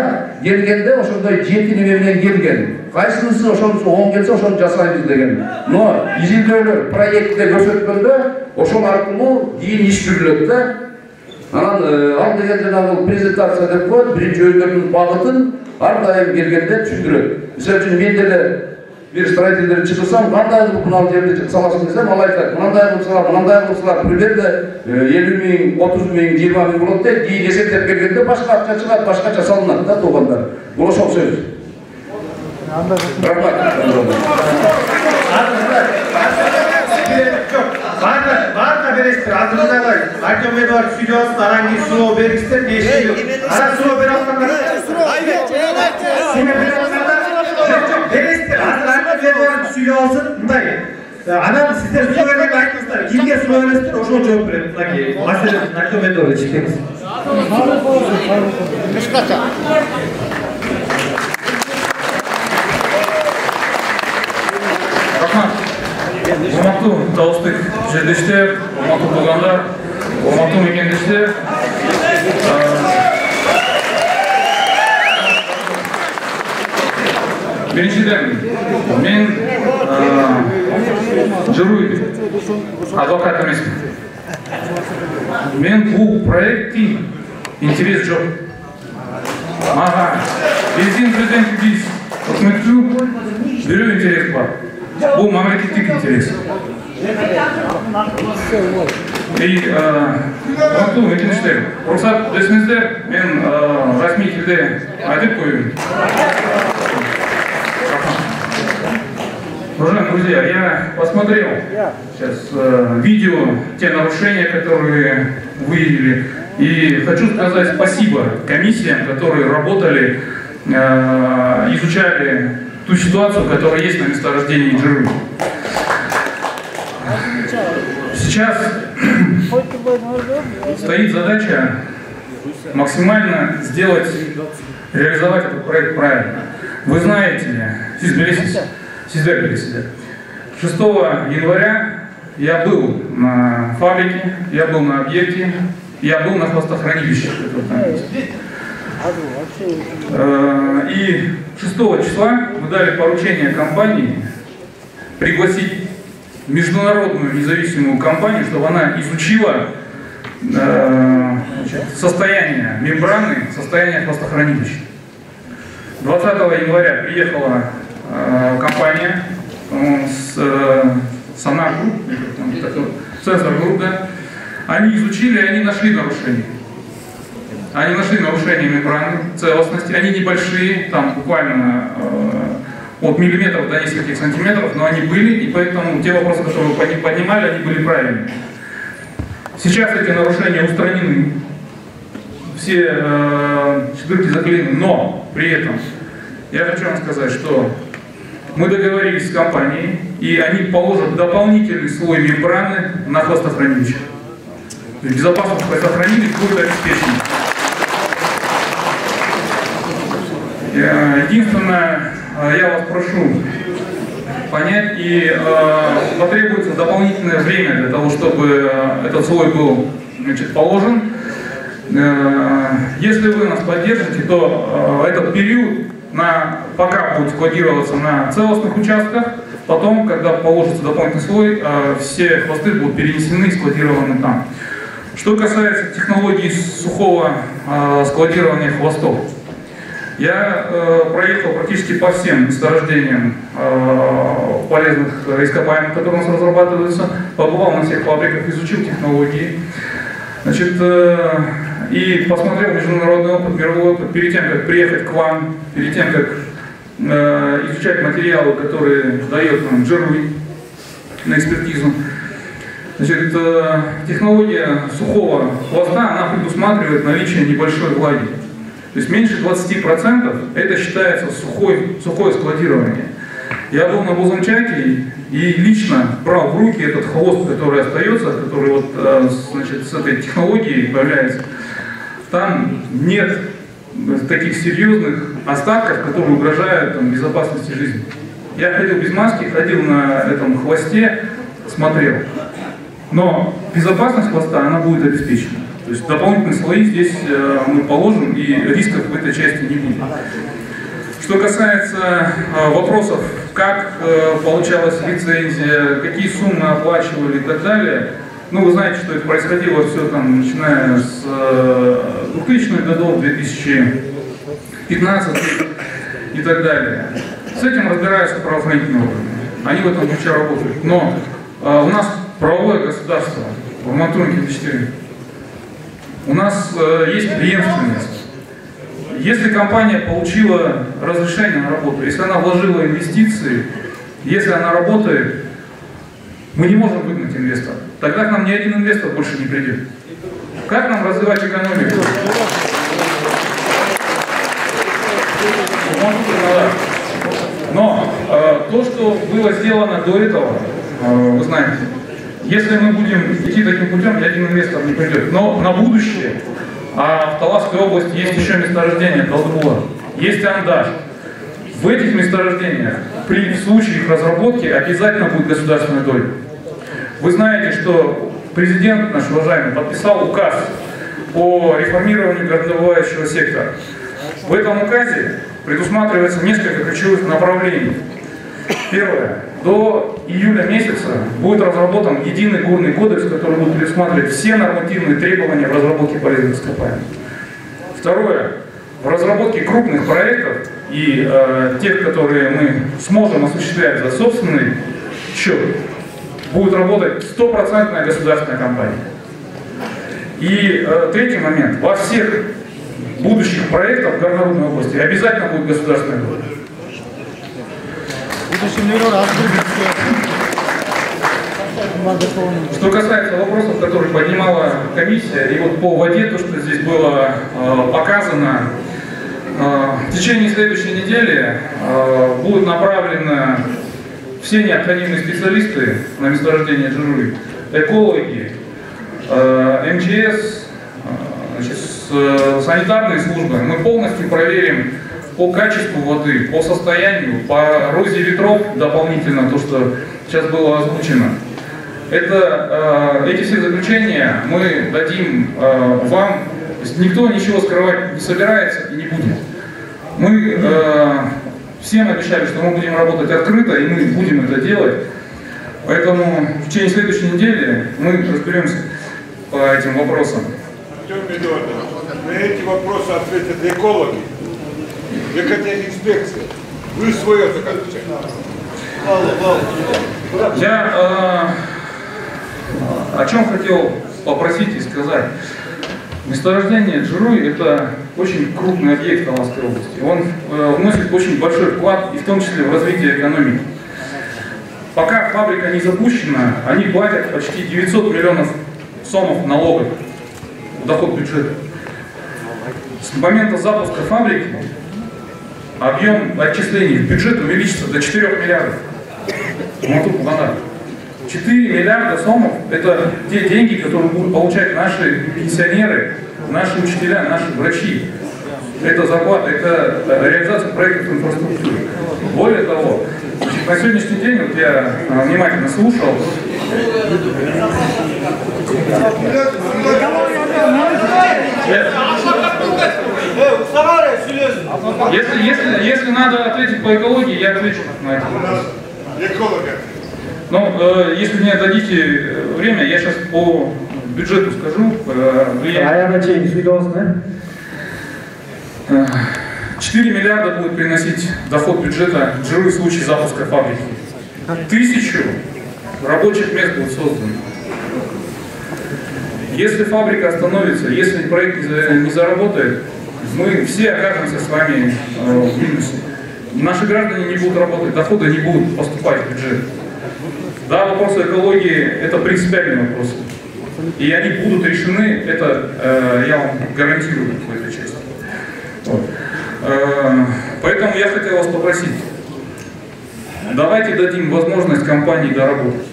келгенде ошондой 7 неме менен келген. Кайсынысы ошонусу оң келсе ошону жасайбыз деген. Но изилдөөлөр проектте көрсөткөндө ошол аркылуу кийин иш жүрүлөт да. Анан ал деген жанагы презентация деп коет, биринчи өздөрүнүн багытын ар дайым келгенде түшүндүрөт. Мисалы үчүн мен деле бир строительдер чыгырсам, кандай кылып мына жерди саласың десем, ал айтат, мындай кылсалар, примерно 50 миң, 30 миң, 20 миң болот дейт. Кийин эсептеп келгенде башка акча чыгат, башкача салынат да туугандар. Бул ошол сөз. Рахмат. Барда бересиздер, азырдагы Артем Эдуард видеосын анан кийин суроо бериңиздер, дешти. Анан суроо берип аткандар. Бересиздер, азыр Артем Эдуард видео алсын, мындай. Анан сиздер суроо берип айтыңыздар, кимге суроо бересиздер, ошол жооп берет. Мынакей, маселе Артем Эдуард чектеңиз. Эчкача. Урматтуу Талыстык жердештер, урматтуу туугандар, урматтуу мекендештер. Биринчиден, мен жыруй адвокат эмесмин. Мен бул проекттин интерес жок. Мага президент биз өкмөттүү берүү интерес бар. Бул мамлекеттик интерес. Урматтуу мекендештер, уруксат берсеңиздер, мен расмий тилде айтып коеюн. Уважаемые друзья, я посмотрел сейчас видео, те нарушения, которые выявили, и хочу сказать спасибо комиссиям, которые работали, изучали ту ситуацию, которая есть на месторождении Джируй. Сейчас стоит задача максимально реализовать этот проект правильно. Вы знаете,6 января я был на фабрике, я был на объекте, я был на хвостохранилище. И 6 числа мы дали поручение компании пригласить международную независимую компанию, чтобы она изучила состояние мембраны, состояние хвостохранилища. 20 января приехала компания, Sonar Group, Sensor Group, да, они изучили, и они нашли нарушения. Они нашли нарушения мембраны целостности, они небольшие, там буквально от миллиметров до нескольких сантиметров, но они были, и поэтому те вопросы, которые вы поднимали, они были правильные. Сейчас эти нарушения устранены, все дырки заклеены, но при этом я хочу вам сказать, что мы договорились с компанией, и они положат дополнительный слой мембраны на хвостохранилище. Безопасность хвостохранилища будет обеспечена. Единственное, я вас прошу понять, и потребуется дополнительное время для того, чтобы этот слой был, значит, положен. Если вы нас поддержите, то этот период пока будет складироваться на целостных участках, потом, когда положится дополнительный слой, все хвосты будут перенесены и складированы там. Что касается технологии сухого складирования хвостов, я проехал практически по всем месторождениям полезных ископаемых, которые у нас разрабатываются, побывал на всех фабриках, изучил технологии, значит, и посмотрел международный опыт, мировой опыт, перед тем, как приехать к вам, перед тем, как изучать материалы, которые дает нам Джеруй на экспертизу. Значит, технология сухого хвоста, она предусматривает наличие небольшой влаги. То есть меньше 20% это считается сухое складирование. Я был на Бузанчаке и лично брал в руки этот хвост, который остается, который вот, значит, с этой технологией появляется. Там нет таких серьезных остатков, которые угрожают там, безопасности жизни. Я ходил без маски, ходил на этом хвосте, смотрел. Но безопасность хвоста, она будет обеспечена. То есть дополнительные слои здесь мы положим, и рисков в этой части не будет. Что касается вопросов, как получалась лицензия, какие суммы оплачивали и так далее, ну, вы знаете, что это происходило все там, начиная с 2000-х годов, 2015 и так далее. С этим разбираются правоохранительные органы. Они в этом ключе работают. Но у нас правовое государство в Романтуне-4. У нас есть преемственность. Если компания получила разрешение на работу, если она вложила инвестиции, если она работает, мы не можем выгнать инвестора. Тогда к нам ни один инвестор больше не придет. Как нам развивать экономику? Но то, что было сделано до этого, вы знаете, если мы будем идти таким путем, ни один инвестор не придет. Но на будущее, в Таласской области есть еще месторождение Долдула, есть Андаш. В этих месторождениях при случае их разработки обязательно будет государственная доля. Вы знаете, что президент наш уважаемый подписал указ о реформировании горнодобывающего сектора. В этом указе предусматривается несколько ключевых направлений. Первое. До июля месяца будет разработан единый горный кодекс, который будет предусматривать все нормативные требования в разработке полезных ископаемых. Второе. В разработке крупных проектов и тех, которые мы сможем осуществлять за собственный счет, будет работать стопроцентная государственная компания. И третий момент. Во всех будущих проектах в горнорудной области обязательно будет государственная доля. Что касается вопросов, которые поднимала комиссия, и вот по воде, то, что здесь было показано, в течение следующей недели будут направлены все необходимые специалисты на месторождение Джеруй, экологи, МЧС, значит, санитарные службы. Мы полностью проверим по качеству воды, по состоянию, по розе ветров дополнительно, то, что сейчас было озвучено. Эти все заключения мы дадим вам. То есть никто ничего скрывать не собирается и не будет. Мы всем обещали, что мы будем работать открыто, и мы будем это делать. Поэтому в течение следующей недели мы разберемся по этим вопросам. Артем Миллионов, на эти вопросы ответят экологи, экотехинспекция. Вы свое так отвечаете. Я о чем хотел попросить и сказать. Месторождение Джируй – это очень крупный объект в Алмазской области. Он вносит очень большой вклад, и в том числе в развитие экономики. Пока фабрика не запущена, они платят почти 900 миллионов сомов налогов в доход бюджета. С момента запуска фабрики объем отчислений в бюджет увеличится до 4 миллиардов. 4 миллиарда сомов – это те деньги, которые будут получать наши пенсионеры, наши учителя, наши врачи. Это зарплата, это реализация проектов инфраструктуры. Более того, на сегодняшний день, вот я внимательно слушал, если надо ответить по экологии, я отвечу на этот вопрос. Но если мне дадите время, я сейчас по бюджету скажу. 4 миллиарда будет приносить доход бюджета Джируй в случае запуска фабрики. 1000 рабочих мест будет создано. Если фабрика остановится, если проект не заработает, мы все окажемся с вами в минусе. Наши граждане не будут работать, доходы не будут поступать в бюджет. Да, вопросы экологии – это принципиальные вопросы. И они будут решены, это я вам гарантирую в этой части. Вот. Поэтому я хотел вас попросить, давайте дадим возможность компании доработать.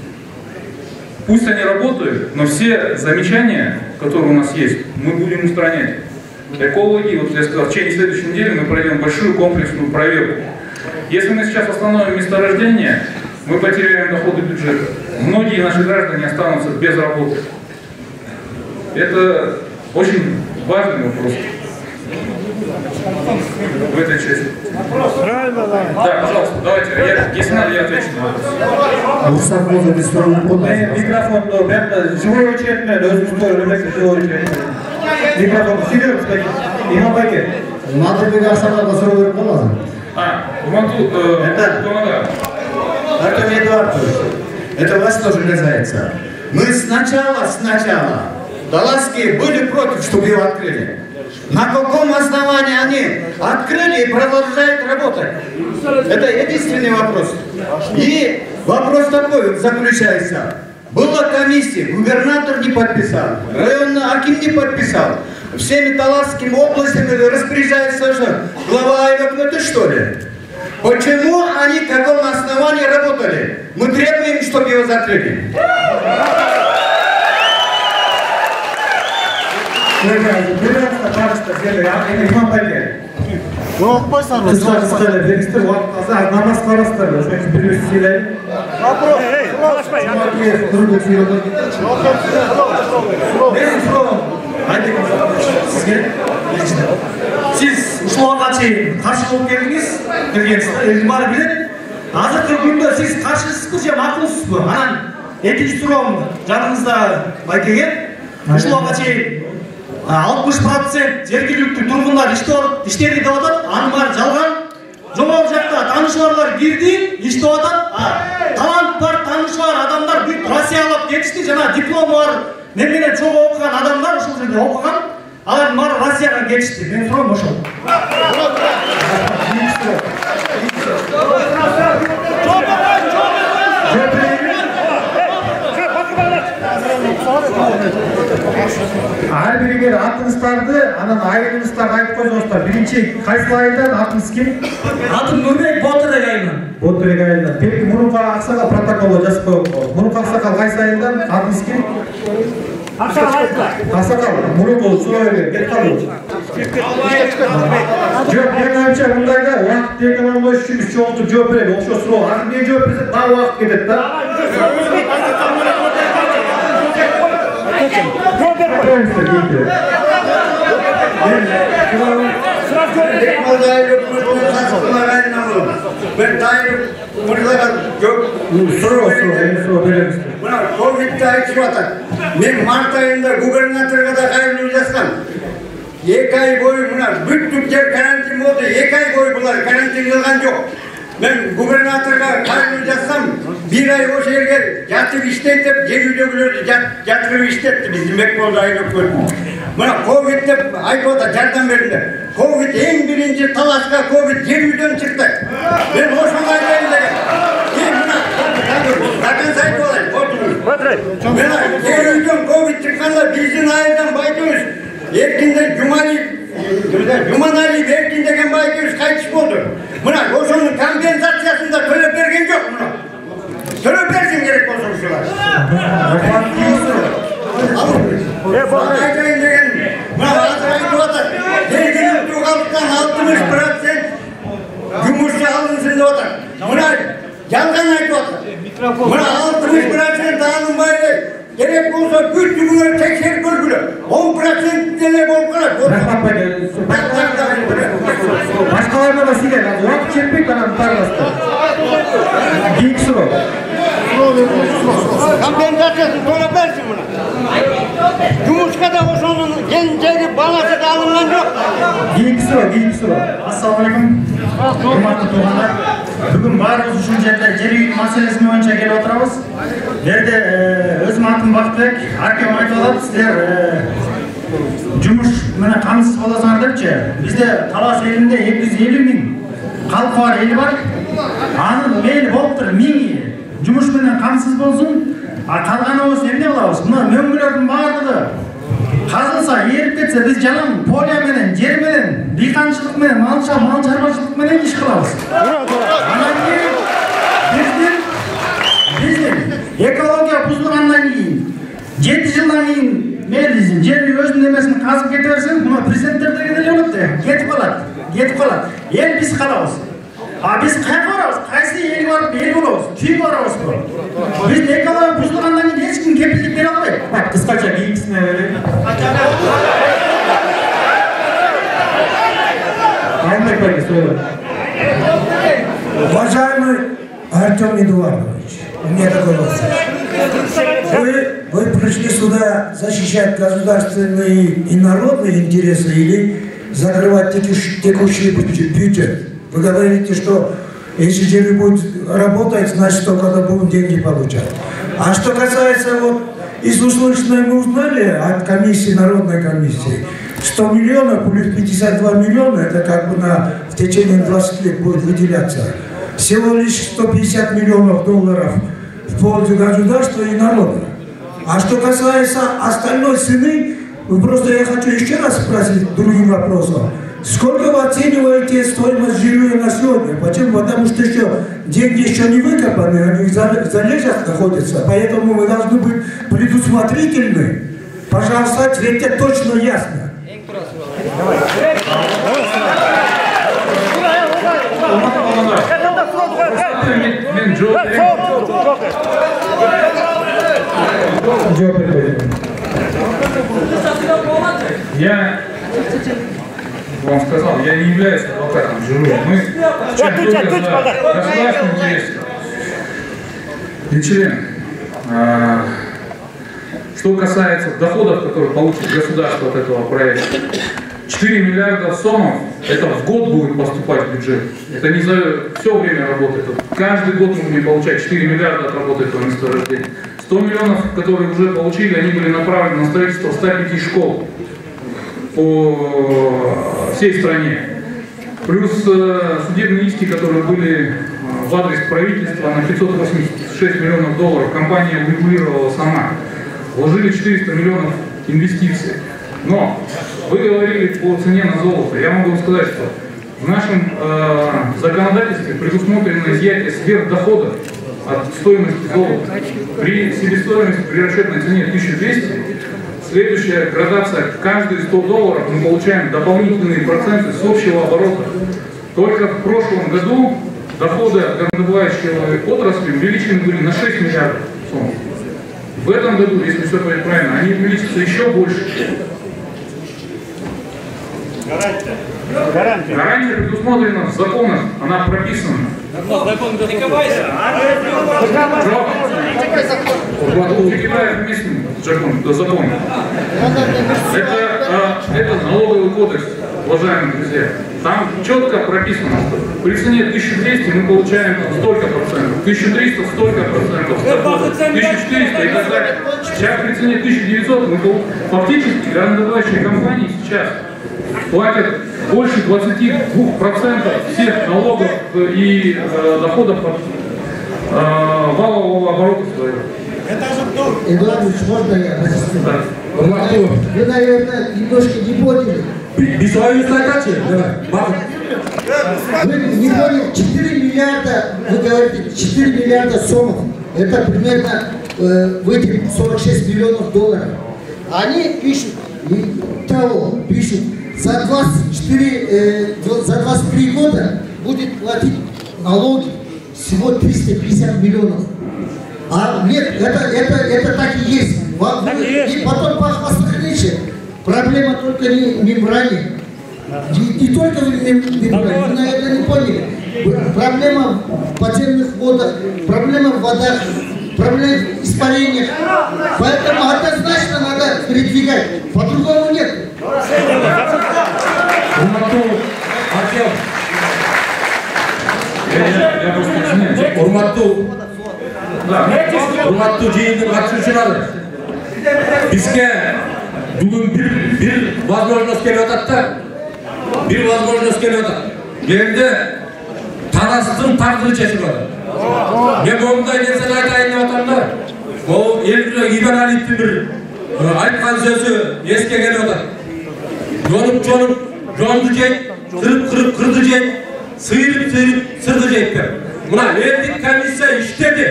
Пусть они работают, но все замечания, которые у нас есть, мы будем устранять. Экологи, вот я сказал, в течение следующей недели мы пройдем большую комплексную проверку. Если мы сейчас остановим месторождение, мы потеряем доходы бюджета. Многие наши граждане останутся без работы. Это очень важный вопрос в этой части. Да, пожалуйста, давайте, если надо, я отвечу на вопрос. Микрофонду, ben живой очередмен, өзімізді живой очередмен. Микрофон, сүйдер мұстайын. Иман Байке. Мадырбек Ақсақалға сұрау керек болмады. Артем Эдуардович, это вас тоже касается. Мы сначала, Даласские были против, чтобы его открыли. На каком основании они открыли и продолжают работать? Это единственный вопрос. И вопрос такой заключается. Была комиссия, губернатор не подписал, районный аким не подписал. Всеми Таласскими областями распоряжается же глава АИК, что ли? Почему они, к какому основанию работали? Мы требуем, чтобы его закрыли. Siz ушуларга чейин каршы болуп келдиңиз, келгенсиз, баары билет. Азыркы күндө сиз каршысызбы же макулсузбу? Анан экинчи суроом жаныңызда Байкеге. Ушуларга чейин 60% жергиликтүү тургундар иштеди деп атат, анын баары жалган. Жогору жакта таанышуулар кирди, иштеп атат. Талант бар, таанышы бар адамдар бүт Россиялап кетишти, жана диплому бар, менен чогуу окуган адамдар ушул жерде окуган. Алар баары Россияга кетишти. Мен суроом ошол. Ар биригер атыңыздарды, анан айылыңыздарды айтып койсоңуздар. Биринчи кайсы айылдан, атыңыз ким? Атым Нурбек, Ботурек айылынан. Ботурек айылынан. Пeki мурунку Аксакал протоколго жазып коюп. Мурунку Аксакал кайсы айылдан? Атыңыз ким? Аксакал, мурунку суроо берген, кетип калды. Жок, менин оюмча мындайда убакыт экономдош үчүн биз чоңуйтуп жооп берели. Ошо суроо. Азыр эмне жооп берсек, дагы убакыт кетет да. Ben Tayyip Mırgı'dan buna Covid'de açıp atak. Ben Mart ayında gubernatörü da kaybını yazsam. 2 ay boyu buna bütün Türkler karantin oldu. 2 ay boyu bunlar karantin yılgan yok. Ben gubernatorga kayını yazsam bir ay o şehirge yatıp işletip yer üdögülördü yatırıp işletti bizim Mekbol'da ayılıp gördüm. Buna Covid'de ayıpta yardım verildi. Covid en birinci talaşka Covid yer üdön çıktı. Ben hoşuma ayıplayım dedim. Zaten sayıp olayım. Ben yer üdön Covid çıkkanda bizim ayıdan baytıyoruz. Erkinde Cuman Ali Berkin'deki baytıyoruz kaçış oldu. Buna Koşon'un kompensasyasında töle bergen yok buna. Töle bergen gerek olsun şular. Bakayım degen, buna Azra'yı doğadır. Bergenin tuğalıktan 60% gümüşçü alınsın doğadır. Buna yalgan ayıp doğadır. Buna 60% alınmayı gerek olsa güçlü bunları tekşer görgülü. 10% dene bol kadar. Başkalarına da siler. Vakit çekmek bana tutarmazdı. Geyik sıra. Kompensasyası sonra versin buna. Cumhurbaşkanı da Koşon'un gençleri banası da alıngan yok. Geyik sıra. Assalamualaikum. Hurmatlı tuğanlar. Bugün barımız üçün jeri masalesi boyunca gelip oturamiz. Berde özüm atım Bakbek, Arkeom aytып alat, sizler жұмыш мына қамсыз боласыңардарчы. Бізде Талас елінде 250 000 халқы бар, ел бар. Анын мейлі болып тұр, 1000 жұмыш менен қамсыз болсын, қалғаны осы емне болабыз. Мына мөңгілердің бардығы қазылса, еріп кетсе, біз жалаң полия менен, жер менен, диқаншылық менен, мал шаруашылық менен иш кылабыз. Анан кейін биздин экология бузулгандан кийин 7 жылдан кийин мейлизин жерди өзүнүн эмесин казып кете берсең, мына президенттер деген эле болот да, кетип калат. Эл биз калабыз. А биз кайга барабыз? Кайсы элге барып эл болобуз? Күйгө барабызбы? Биз экология бузулгандан кийин эч ким кепилдик бере албайт. Бак, кыскача кийинкисине берели. Уважаемый Артем Эдуардович, у меня такой вопрос. Вы пришли сюда защищать государственные и народные интересы или закрывать текущий бюджет? Вы говорите, что если жюри будет работать, значит только будем деньги получать. А что касается вот из услышанного мы узнали от комиссии, народной комиссии, 100 миллионов плюс 52 миллиона, это как бы в течение 20 лет будет выделяться. Всего лишь 150 миллионов долларов в пользу государства и народа. А что касается остальной цены, я хочу еще раз спросить другим вопросом. Сколько вы оцениваете стоимость жилья на сегодня? Почему? Потому что деньги еще не выкопаны, они залежат находятся, поэтому мы должны быть предусмотрительны. Пожалуйста, ответьте точно ясно. Я вам сказал, я не являюсь адвокатом жюри. Мы только за государственный интерес. И член. Что касается доходов, которые получит государство от этого проекта, 4 миллиарда сомов, это в год будет поступать в бюджет. Это не за все время работает. Каждый год мы будем получать 4 миллиарда от работы этого месторождения. 100 миллионов, которые уже получили, они были направлены на строительство 105 школ по всей стране. Плюс судебные иски, которые были в адрес правительства на 586 миллионов долларов, компания урегулировала сама. Вложили 400 миллионов инвестиций. Но вы говорили по цене на золото. Я могу сказать, что в нашем законодательстве предусмотрено изъятие сверхдоходов от стоимости золота. При себестоимости, при расчетной цене 1200, следующая градация, каждые 100 долларов мы получаем дополнительные проценты с общего оборота. Только в прошлом году доходы от горнодобывающей отрасли увеличены были на 6 миллиардов сомов. В этом году, если все правильно, они увеличатся еще больше. Гарантия предусмотрена в законах, она прописана. Это налоговый кодекс. уважаемые друзья, там четко прописано, что при цене 1200 мы получаем столько процентов, 1300 столько процентов, 1400 и так далее. Сейчас при цене 1900 мы фактически газодобывающие компании сейчас платят больше 22% всех налогов и доходов от валового оборота своего. Эдуардович, можно я разъясню? Вы, наверное, немножко не поняли. Вы не поняли, 4 миллиарда, вы говорите, 4 миллиарда сомов. Это примерно в этих 46 миллионов долларов. Они пишут, за 23 года будет платить налоги всего 350 миллионов. А нет, это так и есть. И потом похвастались, проблема только не в ране. Не только в ране, вы, наверное, не поняли. Проблема в подземных водах, проблема в водах, проблема в испарениях. Поэтому однозначно надо передвигать. По-другому нет. Я просто извиняюсь. Урматтуу жыйындын катышуучулары, бизге бүгүн бир возможность келип атат да. Бир возможность келип атат. Жерде Тарастын тагдыры чечилип атат. Мен момундай нерсени айтайын деп атам да. Могу Элбек Ибаралиевдин бир айткан сөзү эске келип атат. Жонуп жонду жейт, кырды жейт, сыйырып сырды жейт деп. Мына элдик комиссия иштеди.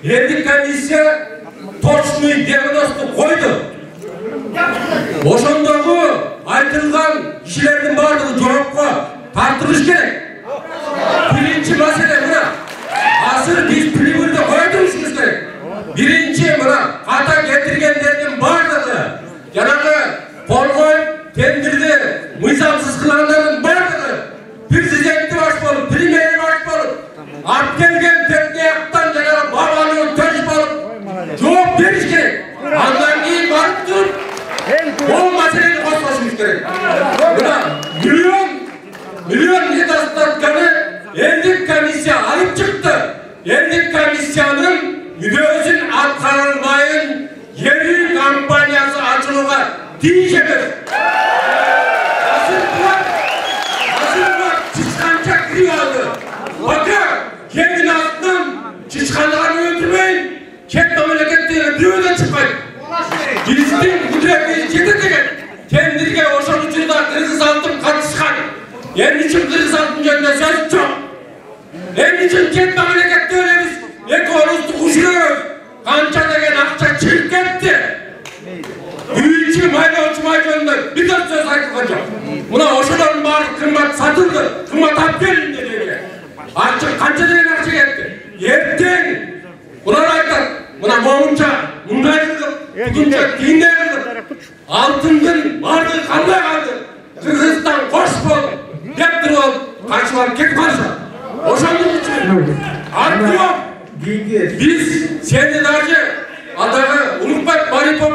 Элдик комиссия точный диагнозду койду. Ошондогу айтылган кишилердин баардыгы жоопко тартылыш керек. Биринчи маселе мына. Азыр биз примерде кое турушубуз керек. Биринчи мына ката кетиргендердин баардыгы, жанагы колгоюп тендирди мыйзамсыз кылгандардын баардыгы президентти баш болуп, премьери баш болуп, алып келген техникаттан жанагы бабаны төш болуп жооп бериш керек. Андан кийин барып туруп бул маселени козгошубуз керек. Мына миллион недостатканы элдик комиссия алып чыкты. Элдик комиссиянын мүдөөсүн аткара албайын Eri компаниясы ачылууга тийиш эмес. Азыр чычканча кирип алды. Пока кеңин астынан чычкандарын өлтүрбөйүн, чет мамлекеттерге бирөө да чыкпайт. Биздин кудуретибиз жетет деген. Тендирге ошол учурда Кыргыз алтын катышкан. Эмне үчүн Кыргыз алтын жөнүндө сөз жок. Эмне үчүн чет мамлекетте өлөбүз? Эки орустук ушурөбүз. Kança деген акча чыгып кетти. Үйчү майлоочу жөнүндө бир да сөз айтылган жок. Мына ошолордун баары кымбат сатылды, кымбат алып келинди деди. Ачык канча деген акча кетти. Эртең булар айтат, мына момунча мындай кылып, бүгүнчө тиндей кылып, алтындын баардыгы кандай калды? Кыргызстан кош болуп, деп туруп, каршылап кетип калышат. Ошондук үчүн артып biz seni даже adamı Ulukbek Maripov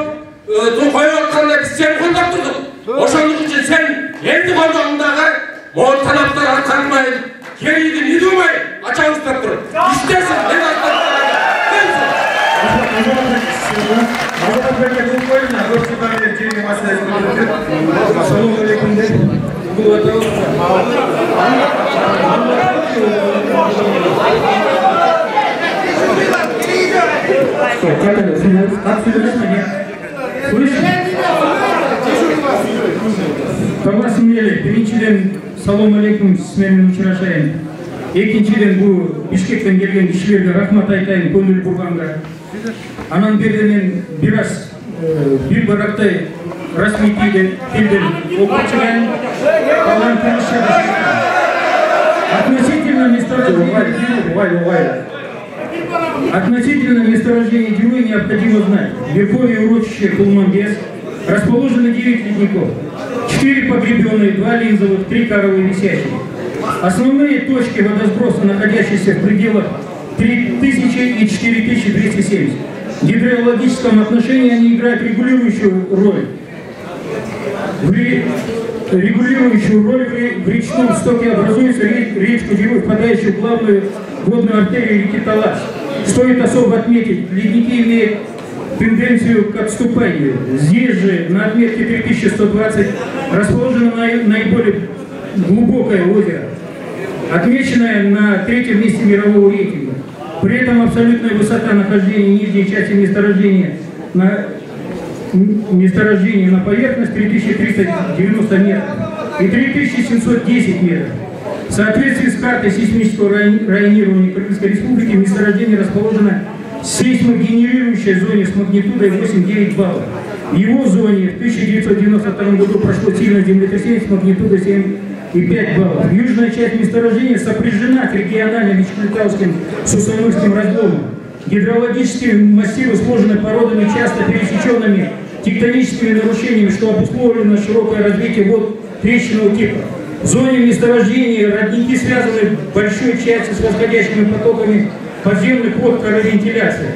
koyup atkanda biz seni koyduk durduk. Oşanlık için sen endi koyduğundağı o talaplar atkanmayın, geriydi ne durmayın, açağınız da durun. İstesin, ne atlar? Что, как это? Как судились мне? Слышите? Согласен, биринчиден салом алейкум сиздердин учурашайын. Экинчиден бул Бишкектен келген кишилерге рахмат айтайын көңүл бурганга. Анан берде мен бир аз бир барактай расмий тилден окуп чыгайын. Калган Относительно месторождения Дюры необходимо знать. Верховье урочище Кулмангес расположено 9 ледников, 4 погребенные, 2 линзовых, 3 каровые висячие. Основные точки водосброса, находящиеся в пределах 3000 и 4270. В гидрологическом отношении они играют регулирующую роль. регулирующую роль в речном стоке образуется речка Деру, впадающая в главную водную артерию реки Талас. Стоит особо отметить, ледники имеют тенденцию к отступанию. Здесь же, на отметке 3120, расположено наиболее глубокое озеро, отмеченное на 3-м месте мирового рейтинга. При этом абсолютная высота нахождения нижней части месторождения на поверхность 3390 метров и 3710 метров. В соответствии с картой сейсмического районирования Кыргызской Республики месторождение расположено в сейсмогенерирующей зоне с магнитудой 8-9 баллов. В его зоне в 1992 году прошло сильное землетрясение с магнитудой 7,5 баллов. Южная часть месторождения сопряжена к региональным Вичкалитауским Сусамырским разломам. Гидрологические массивы сложены породами, часто пересеченными тектоническими нарушениями, что обусловлено широкое развитие вод трещинного типа. В зоне месторождения родники связаны большой частью с восходящими потоками подземных вод коровентиляции.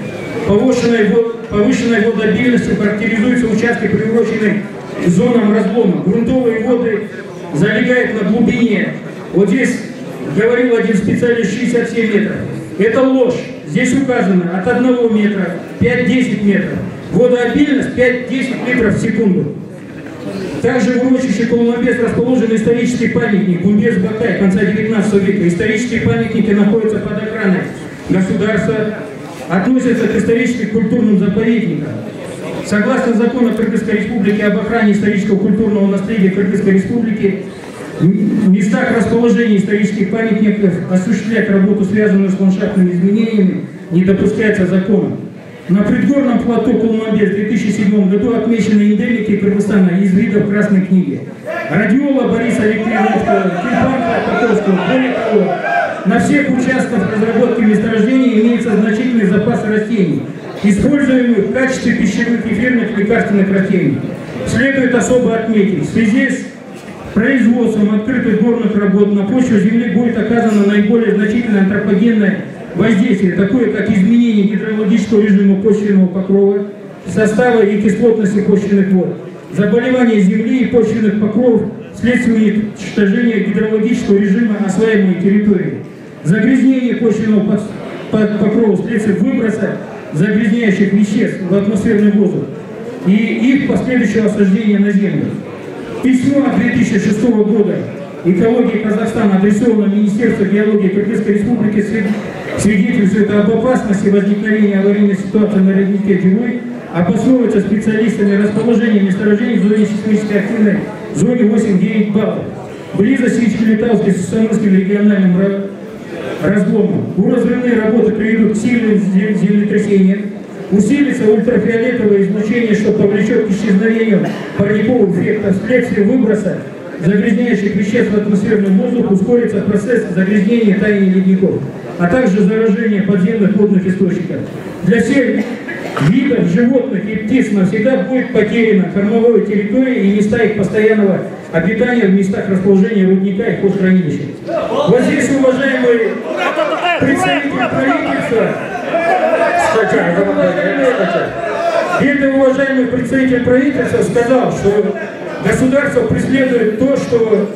Повышенной водообильностью характеризуются участки, приуроченные к зонам разлома. Грунтовые воды залегают на глубине. Вот здесь говорил один специалист 67 метров. Это ложь. Здесь указано от 1 метра 5-10 метров. Водообильность 5-10 литров в секунду. Также в урочище Колумбес расположен исторический памятник Гумбез-Бакай конца 19 века. Исторические памятники находятся под охраной государства, относятся к исторически-культурным заповедникам. Согласно закону Кыргызской Республики об охране исторического культурного наследия Кыргызской Республики, в местах расположения исторических памятников осуществлять работу, связанную с ландшафтными изменениями, не допускается законом. На предгорном плато Кулмамбес в 2007 году отмечены эндемики Кыргызстана из видов Красной книги. Радиола Бориса Литвиновского, тюльпанка Покровского. Более того, на всех участках разработки месторождения имеется значительный запас растений, используемых в качестве пищевых эфирных лекарственных растений. Следует особо отметить, в связи с производством открытых горных работ на почву земли будет оказано наиболее значительное антропогенное воздействие, такое как изменение гидрологического режима почвенного покрова, состава и кислотности почвенных вод, заболевания земли и почвенных покровов вследствие уничтожения гидрологического режима осваиваемой территории, загрязнение почвенного покрова вследствие выброса загрязняющих веществ в атмосферный воздух и их последующего осаждения на землю. Письмо от 2006 года «Экология Казахстана», адресовано Министерству геологии Кыргызской Республики, свидетельствует об опасности возникновения аварийной ситуации на роднике Дерой, обосновывается специалистами расположения месторождений в зоне сейсмически активной зоне 8-9 баллов, близость Вичкалитауской с Сусамырским региональным разломом. Разрывные работы приведут к сильным землетрясениям, усилится ультрафиолетовое излучение, что повлечет к исчезновению парниковых эффектов вследствие выброса загрязняющих веществ в атмосферный воздух, ускорится процесс загрязнения и таяния ледников, а также заражение подземных водных источников. Для всех видов животных и птиц навсегда будет потеряна кормовая территория и места их постоянного обитания в местах расположения рудника и хозхранилища. Вот здесь, уважаемые представители правительства, где-то уважаемый представитель правительства сказал, что государство преследует то, что,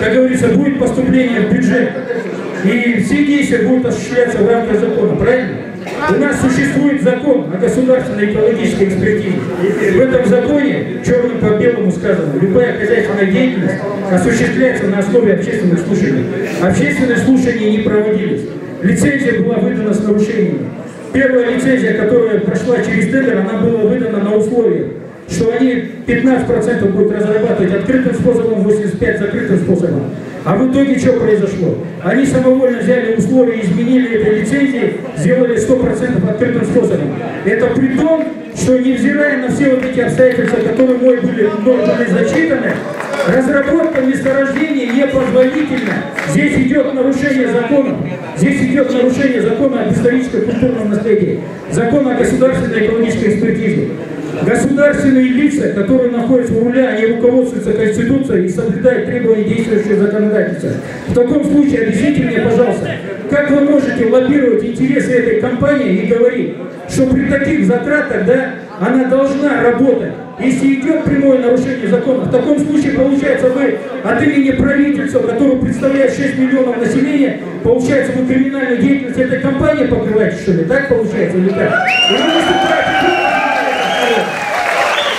как говорится, будет поступление в бюджет. И все действия будут осуществляться в рамках закона, правильно? У нас существует закон о государственной экологической экспертизе. В этом законе черным по белому сказано, любая хозяйственная деятельность осуществляется на основе общественных слушаний. Общественные слушания не проводились. Лицензия была выдана с нарушениями. Первая лицензия, которая прошла через тендер, она была выдана на условиях, что они 15% будут разрабатывать открытым способом, 85% закрытым способом. А в итоге что произошло? Они самовольно взяли условия, изменили этой лицензии, сделали 100% открытым способом. Это при том, что невзирая на все вот эти обстоятельства, которые мной были зачитаны, разработка месторождения непозволительна. Здесь идет нарушение закона. Здесь идет нарушение закона об историческо-культурном наследии, закона о государственной экологической экспертизе. Государственные лица, которые находятся у руля, они руководствуются Конституцией и соблюдают требования действующего законодательства. В таком случае объясните мне, пожалуйста, как вы можете лоббировать интересы этой компании и говорить, что при таких затратах, да, она должна работать. Если идет прямое нарушение закона, в таком случае, получается, вы от имени правительства, которое представляет 6 миллионов населения, получается, вы криминальную деятельность этой компании покрываете, что ли? Так получается или так?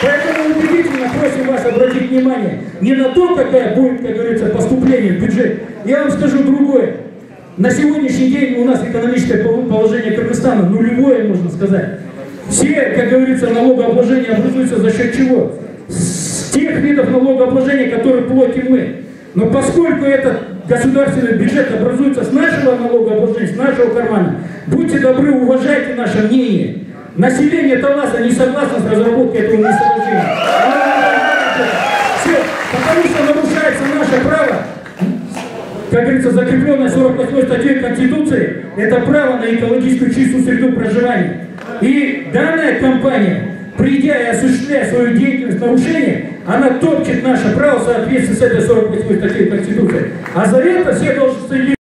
Поэтому убедительно просим вас обратить внимание не на то, какая будет, как говорится, поступление в бюджет. Я вам скажу другое. На сегодняшний день у нас экономическое положение Кыргызстана нулевое, можно сказать. Все, как говорится, налогообложения образуются за счет чего? С тех видов налогообложения, которые платим мы. Но поскольку этот государственный бюджет образуется с нашего налогообложения, с нашего кармана, будьте добры, уважайте наше мнение. Население Таласа не согласно с разработкой этого месторождения. Все, потому что нарушается наше право, как говорится, закрепленное 48 статьей Конституции, это право на экологическую чистую среду проживания. И данная компания, придя и осуществляя свою деятельность нарушения, она топчет наше право в соответствии с этой 48 статьей Конституции. А за это все должны следить.